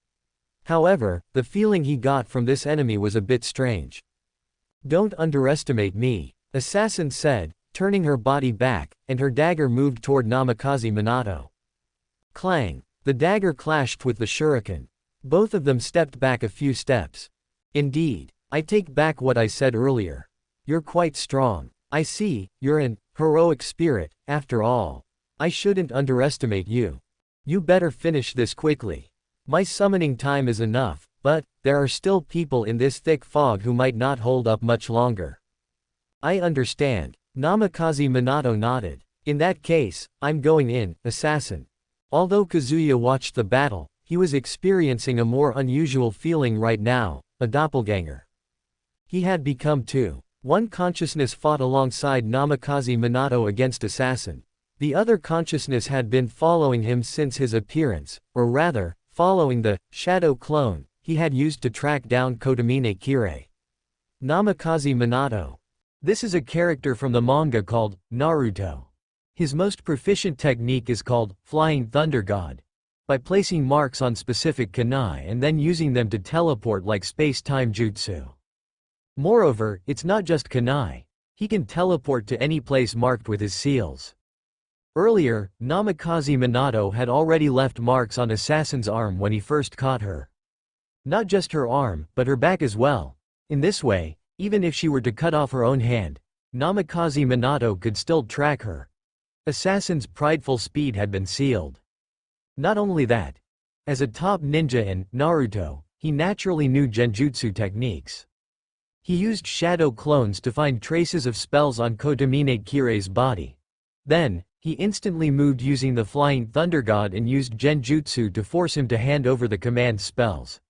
However, the feeling he got from this enemy was a bit strange. Don't underestimate me, Assassin said, turning her body back, and her dagger moved toward Namikaze Minato. Clang! The dagger clashed with the shuriken. Both of them stepped back a few steps. Indeed, I take back what I said earlier. You're quite strong. I see, you're an heroic spirit, after all. I shouldn't underestimate you. You better finish this quickly. My summoning time is enough, but there are still people in this thick fog who might not hold up much longer. I understand. Namikaze Minato nodded. In that case, I'm going in, Assassin. Although Kazuya watched the battle, he was experiencing a more unusual feeling right now, a doppelganger. He had become two. One consciousness fought alongside Namikaze Minato against Assassin. The other consciousness had been following him since his appearance, or rather, following the shadow clone he had used to track down Kotomine Kirei. Namikaze Minato. This is a character from the manga called Naruto. His most proficient technique is called Flying Thunder God, by placing marks on specific kunai and then using them to teleport like space-time jutsu. Moreover, it's not just kunai. He can teleport to any place marked with his seals. Earlier, Namikaze Minato had already left marks on Assassin's arm when he first caught her. Not just her arm, but her back as well. In this way, even if she were to cut off her own hand, Namikaze Minato could still track her. Assassin's prideful speed had been sealed. Not only that, as a top ninja in Naruto, he naturally knew genjutsu techniques. He used shadow clones to find traces of spells on Kotomine Kirei's body. Then, he instantly moved using the Flying Thunder God and used genjutsu to force him to hand over the command spells.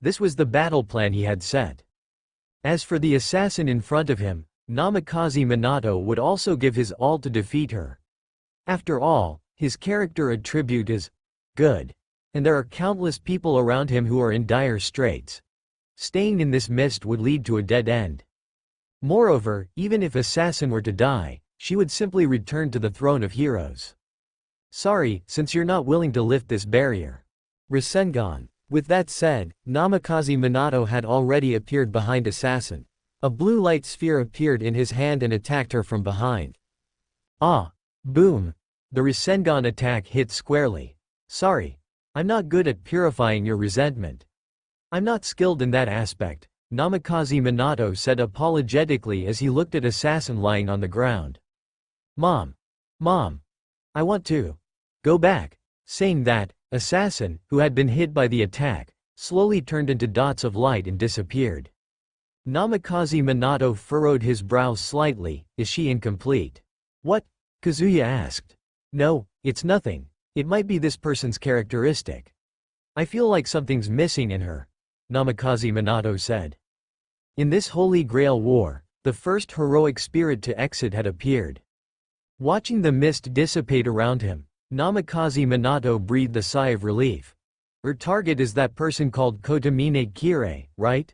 This was the battle plan he had set. As for the assassin in front of him, Namikaze Minato would also give his all to defeat her. After all, his character attribute is good, and there are countless people around him who are in dire straits. Staying in this mist would lead to a dead end. Moreover, even if Assassin were to die, she would simply return to the throne of heroes. Sorry, since you're not willing to lift this barrier. Rasengan. With that said, Namikaze Minato had already appeared behind Assassin. A blue light sphere appeared in his hand and attacked her from behind. Ah! Boom! The Rasengan attack hit squarely. Sorry. I'm not good at purifying your resentment. I'm not skilled in that aspect, Namikaze Minato said apologetically as he looked at Assassin lying on the ground. Mom! I want to go back. Saying that, Assassin, who had been hit by the attack, slowly turned into dots of light and disappeared. Namikaze Minato furrowed his brow slightly. Is she incomplete? What? Kazuya asked. No, it's nothing. It might be this person's characteristic. I feel like something's missing in her, Namikaze Minato said. In this Holy Grail war, the first heroic spirit to exit had appeared. Watching the mist dissipate around him, Namikaze Minato breathed a sigh of relief. Her target is that person called Kotomine Kirei, right?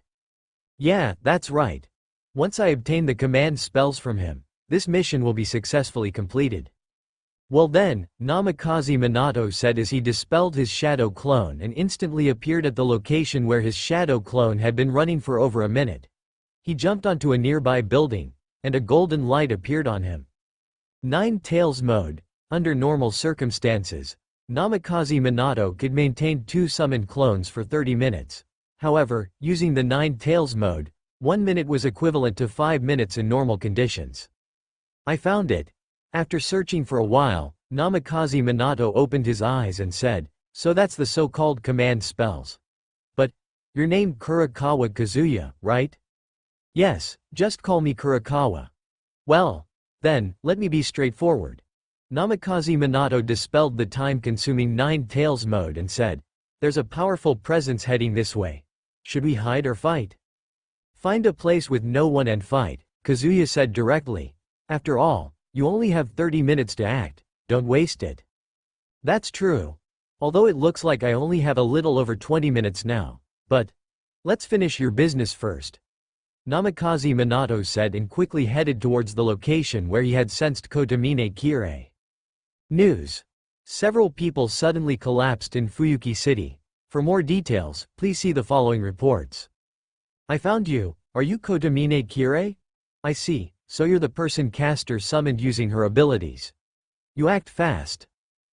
Yeah, that's right. Once I obtain the command spells from him, this mission will be successfully completed. Well then, Namikaze Minato said as he dispelled his shadow clone and instantly appeared at the location where his shadow clone had been running for over a minute. He jumped onto a nearby building, and a golden light appeared on him. Nine Tails mode. Under normal circumstances, Namikaze Minato could maintain 2 summoned clones for 30 minutes. However, using the Nine Tails mode, 1 minute was equivalent to 5 minutes in normal conditions. I found it. After searching for a while, Namikaze Minato opened his eyes and said, so that's the so-called command spells. But, you're named Kurakawa Kazuya, right? Yes, just call me Kurakawa. Well, then, let me be straightforward. Namikaze Minato dispelled the time-consuming Nine Tails mode and said, there's a powerful presence heading this way. Should we hide or fight? Find a place with no one and fight, Kazuya said directly. After all, you only have 30 minutes to act, don't waste it. That's true. Although it looks like I only have a little over 20 minutes now. But, let's finish your business first. Namikaze Minato said and quickly headed towards the location where he had sensed Kotomine Kirei. News. Several people suddenly collapsed in Fuyuki City. For more details, please see the following reports. I found you. Are you Kotomine Kirei? I see. So you're the person caster summoned using her abilities. You act fast.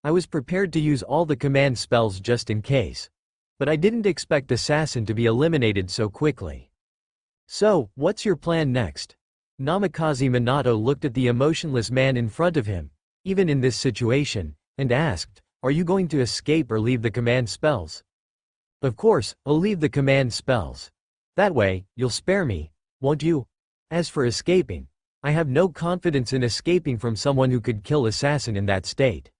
I was prepared to use all the command spells just in case. But I didn't expect Assassin to be eliminated so quickly. So, what's your plan next? Namikaze Minato looked at the emotionless man in front of him, even in this situation, and asked, are you going to escape or leave the command spells? Of course, I'll leave the command spells. That way, you'll spare me, won't you? As for escaping, I have no confidence in escaping from someone who could kill Assassin in that state.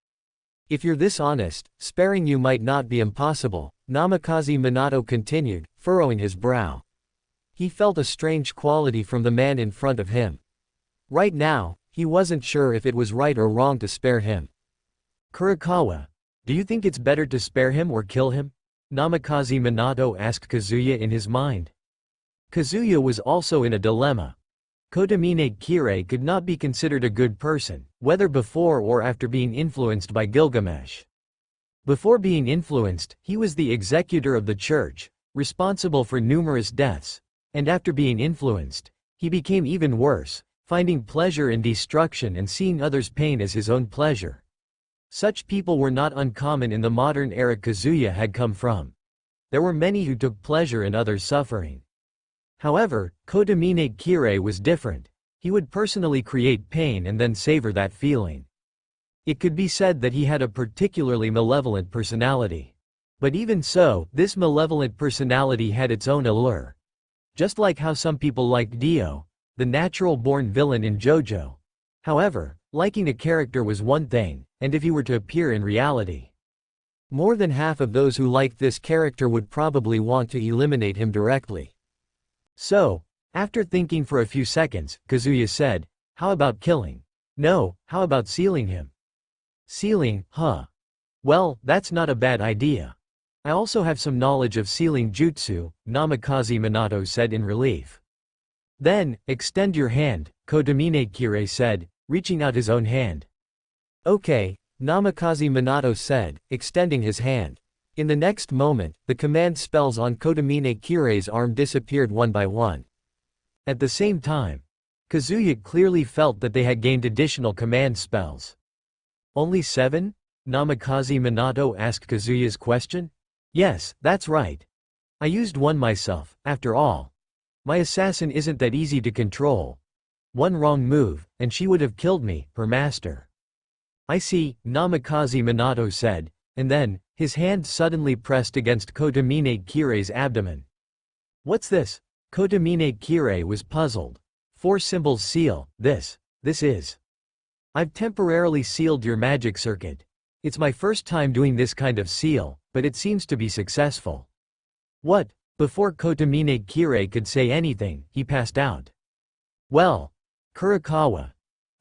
If you're this honest, sparing you might not be impossible, Namikaze Minato continued, furrowing his brow. He felt a strange quality from the man in front of him. Right now, he wasn't sure if it was right or wrong to spare him. Kurakawa, do you think it's better to spare him or kill him? Namikaze Minato asked Kazuya in his mind. Kazuya was also in a dilemma. Kotomine Kirei could not be considered a good person, whether before or after being influenced by Gilgamesh. Before being influenced, he was the executor of the church, responsible for numerous deaths, and after being influenced, he became even worse, finding pleasure in destruction and seeing others' pain as his own pleasure. Such people were not uncommon in the modern era Kazuya had come from. There were many who took pleasure in others' suffering. However, Kotomine Kirei was different. He would personally create pain and then savor that feeling. It could be said that he had a particularly malevolent personality. But even so, this malevolent personality had its own allure. Just like how some people liked Dio, the natural-born villain in Jojo. However, liking a character was one thing, and if he were to appear in reality, more than half of those who liked this character would probably want to eliminate him directly. So, after thinking for a few seconds, Kazuya said, "How about killing? No, how about sealing him?" Sealing, huh? Well, that's not a bad idea. I also have some knowledge of sealing jutsu, Namikaze Minato said in relief. Then, extend your hand, Kotomine Kirei said, reaching out his own hand. Okay, Namikaze Minato said, extending his hand. In the next moment, the command spells on Kotomine Kirei's arm disappeared one by one. At the same time, Kazuya clearly felt that they had gained additional command spells. Only 7? Namikaze Minato asked Kazuya's question. Yes, that's right. I used one myself, after all. My assassin isn't that easy to control. One wrong move, and she would have killed me, her master. I see, Namikaze Minato said, and then, his hand suddenly pressed against Kotomine Kirei's abdomen. What's this? Kotomine Kirei was puzzled. 4 symbols seal, this is. I've temporarily sealed your magic circuit. It's my first time doing this kind of seal, but it seems to be successful. What? Before Kotomine Kirei could say anything, he passed out. Well, Kurikawa.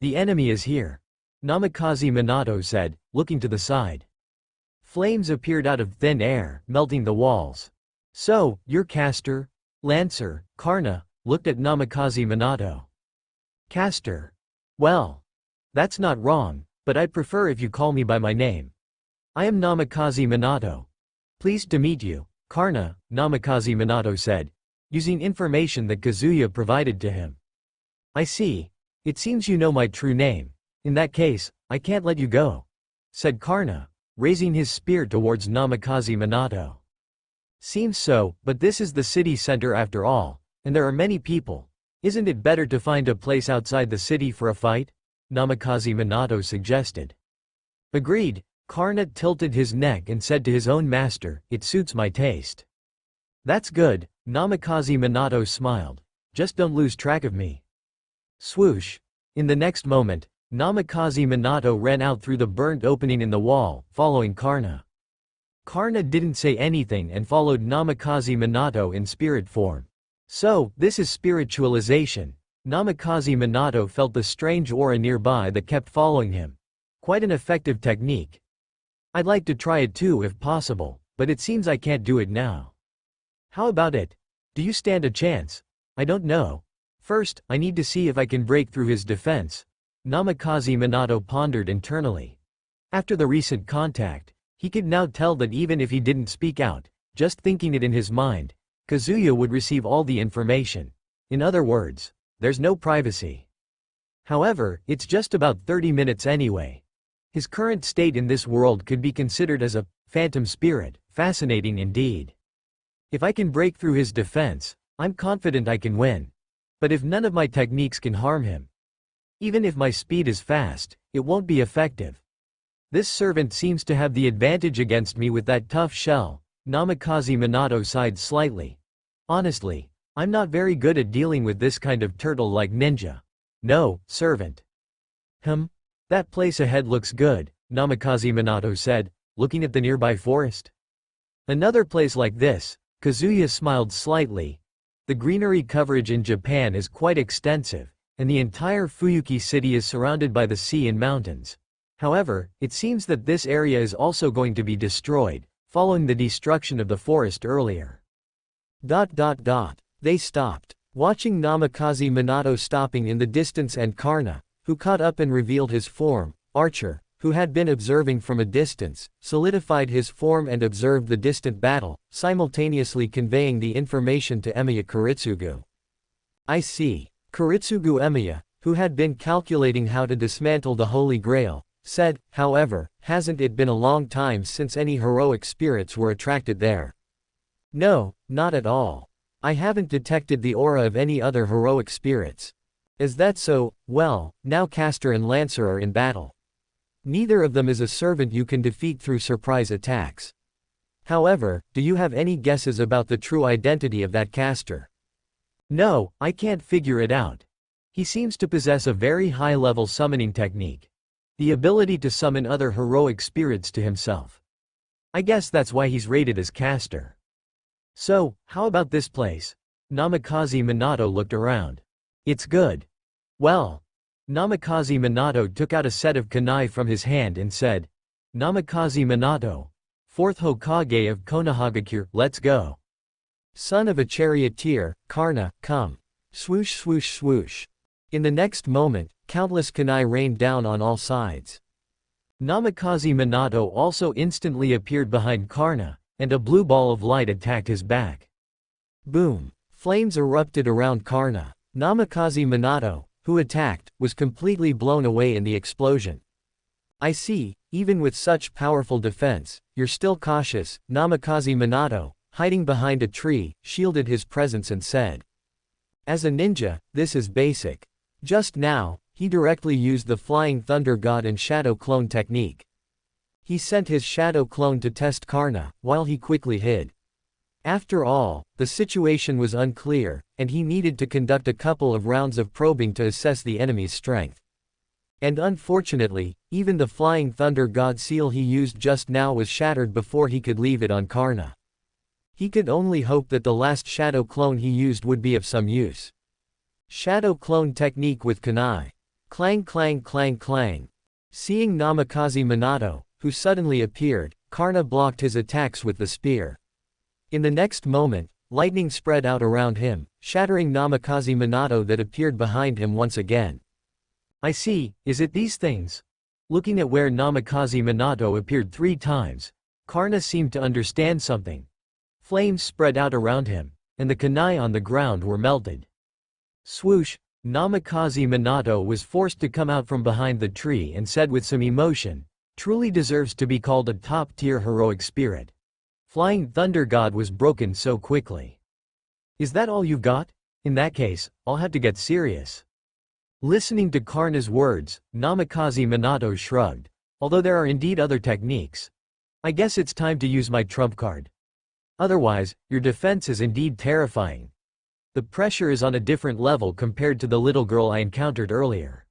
The enemy is here. Namikaze Minato said, looking to the side. Flames appeared out of thin air, melting the walls. So, your caster? Lancer, Karna, looked at Namikaze Minato. Caster. Well, that's not wrong, but I'd prefer if you call me by my name. I am Namikaze Minato. Pleased to meet you, Karna, Namikaze Minato said, using information that Kazuya provided to him. I see. It seems you know my true name. In that case, I can't let you go, said Karna, raising his spear towards Namikaze Minato. Seems so, but this is the city center after all, and there are many people. Isn't it better to find a place outside the city for a fight? Namikaze Minato suggested. Agreed. Karna tilted his neck and said to his own master, it suits my taste. That's good, Namikaze Minato smiled. Just don't lose track of me. Swoosh. In the next moment, Namikaze Minato ran out through the burnt opening in the wall, following Karna. Karna didn't say anything and followed Namikaze Minato in spirit form. So, this is spiritualization. Namikaze Minato felt the strange aura nearby that kept following him. Quite an effective technique. I'd like to try it too if possible, but it seems I can't do it now. How about it? Do you stand a chance? I don't know. First, I need to see if I can break through his defense. Namikaze Minato pondered internally. After the recent contact, he could now tell that even if he didn't speak out, just thinking it in his mind, Kazuya would receive all the information. In other words, there's no privacy. However, it's just about 30 minutes anyway. His current state in this world could be considered as a phantom spirit, fascinating indeed. If I can break through his defense, I'm confident I can win. But if none of my techniques can harm him, even if my speed is fast, it won't be effective. This servant seems to have the advantage against me with that tough shell. Namikaze Minato sighed slightly. Honestly, I'm not very good at dealing with this kind of turtle-like ninja. No, servant. That place ahead looks good, Namikaze Minato said, looking at the nearby forest. Another place like this, Kazuya smiled slightly. The greenery coverage in Japan is quite extensive, and the entire Fuyuki city is surrounded by the sea and mountains. However, it seems that this area is also going to be destroyed, following the destruction of the forest earlier. They stopped. Watching Namikaze Minato stopping in the distance and Karna, who caught up and revealed his form, Archer, who had been observing from a distance, solidified his form and observed the distant battle, simultaneously conveying the information to Emiya Kiritsugu. I see. Kiritsugu Emiya, who had been calculating how to dismantle the Holy Grail, said, however, hasn't it been a long time since any heroic spirits were attracted there? No, not at all. I haven't detected the aura of any other heroic spirits. Is that so? Well, now Caster and Lancer are in battle. Neither of them is a servant you can defeat through surprise attacks. However, do you have any guesses about the true identity of that caster? No, I can't figure it out. He seems to possess a very high-level summoning technique. The ability to summon other heroic spirits to himself. I guess that's why he's rated as caster. So, how about this place? Namikaze Minato looked around. It's good. Well. Namikaze Minato took out a set of kunai from his hand and said, Namikaze Minato, 4th Hokage of Konohagakure, let's go. Son of a charioteer, Karna, come. Swoosh swoosh swoosh. In the next moment, countless kunai rained down on all sides. Namikaze Minato also instantly appeared behind Karna, and a blue ball of light attacked his back. Boom. Flames erupted around Karna. Namikaze Minato, who attacked, was completely blown away in the explosion. I see, even with such powerful defense, you're still cautious. Namikaze Minato, hiding behind a tree, shielded his presence and said. As a ninja, this is basic. Just now, he directly used the Flying Thunder God and Shadow Clone technique. He sent his Shadow Clone to test Karna, while he quickly hid. After all, the situation was unclear, and he needed to conduct a couple of rounds of probing to assess the enemy's strength. And unfortunately, even the Flying Thunder God seal he used just now was shattered before he could leave it on Karna. He could only hope that the last Shadow Clone he used would be of some use. Shadow Clone technique with kunai. Clang clang clang clang. Seeing Namikaze Minato, who suddenly appeared, Karna blocked his attacks with the spear. In the next moment, lightning spread out around him, shattering Namikaze Minato that appeared behind him once again. I see, is it these things? Looking at where Namikaze Minato appeared 3 times, Karna seemed to understand something. Flames spread out around him, and the kunai on the ground were melted. Swoosh, Namikaze Minato was forced to come out from behind the tree and said with some emotion, truly deserves to be called a top-tier heroic spirit. Flying Thunder God was broken so quickly. Is that all you've got? In that case, I'll have to get serious. Listening to Karna's words, Namikaze Minato shrugged. Although there are indeed other techniques. I guess it's time to use my trump card. Otherwise, your defense is indeed terrifying. The pressure is on a different level compared to the little girl I encountered earlier.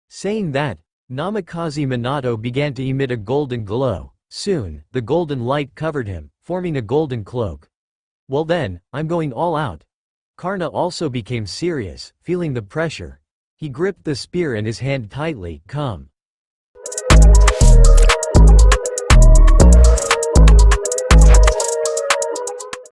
Saying that, Namikaze Minato began to emit a golden glow. Soon, the golden light covered him, forming a golden cloak. Well then, I'm going all out. Karna also became serious, feeling the pressure. He gripped the spear in his hand tightly. Come.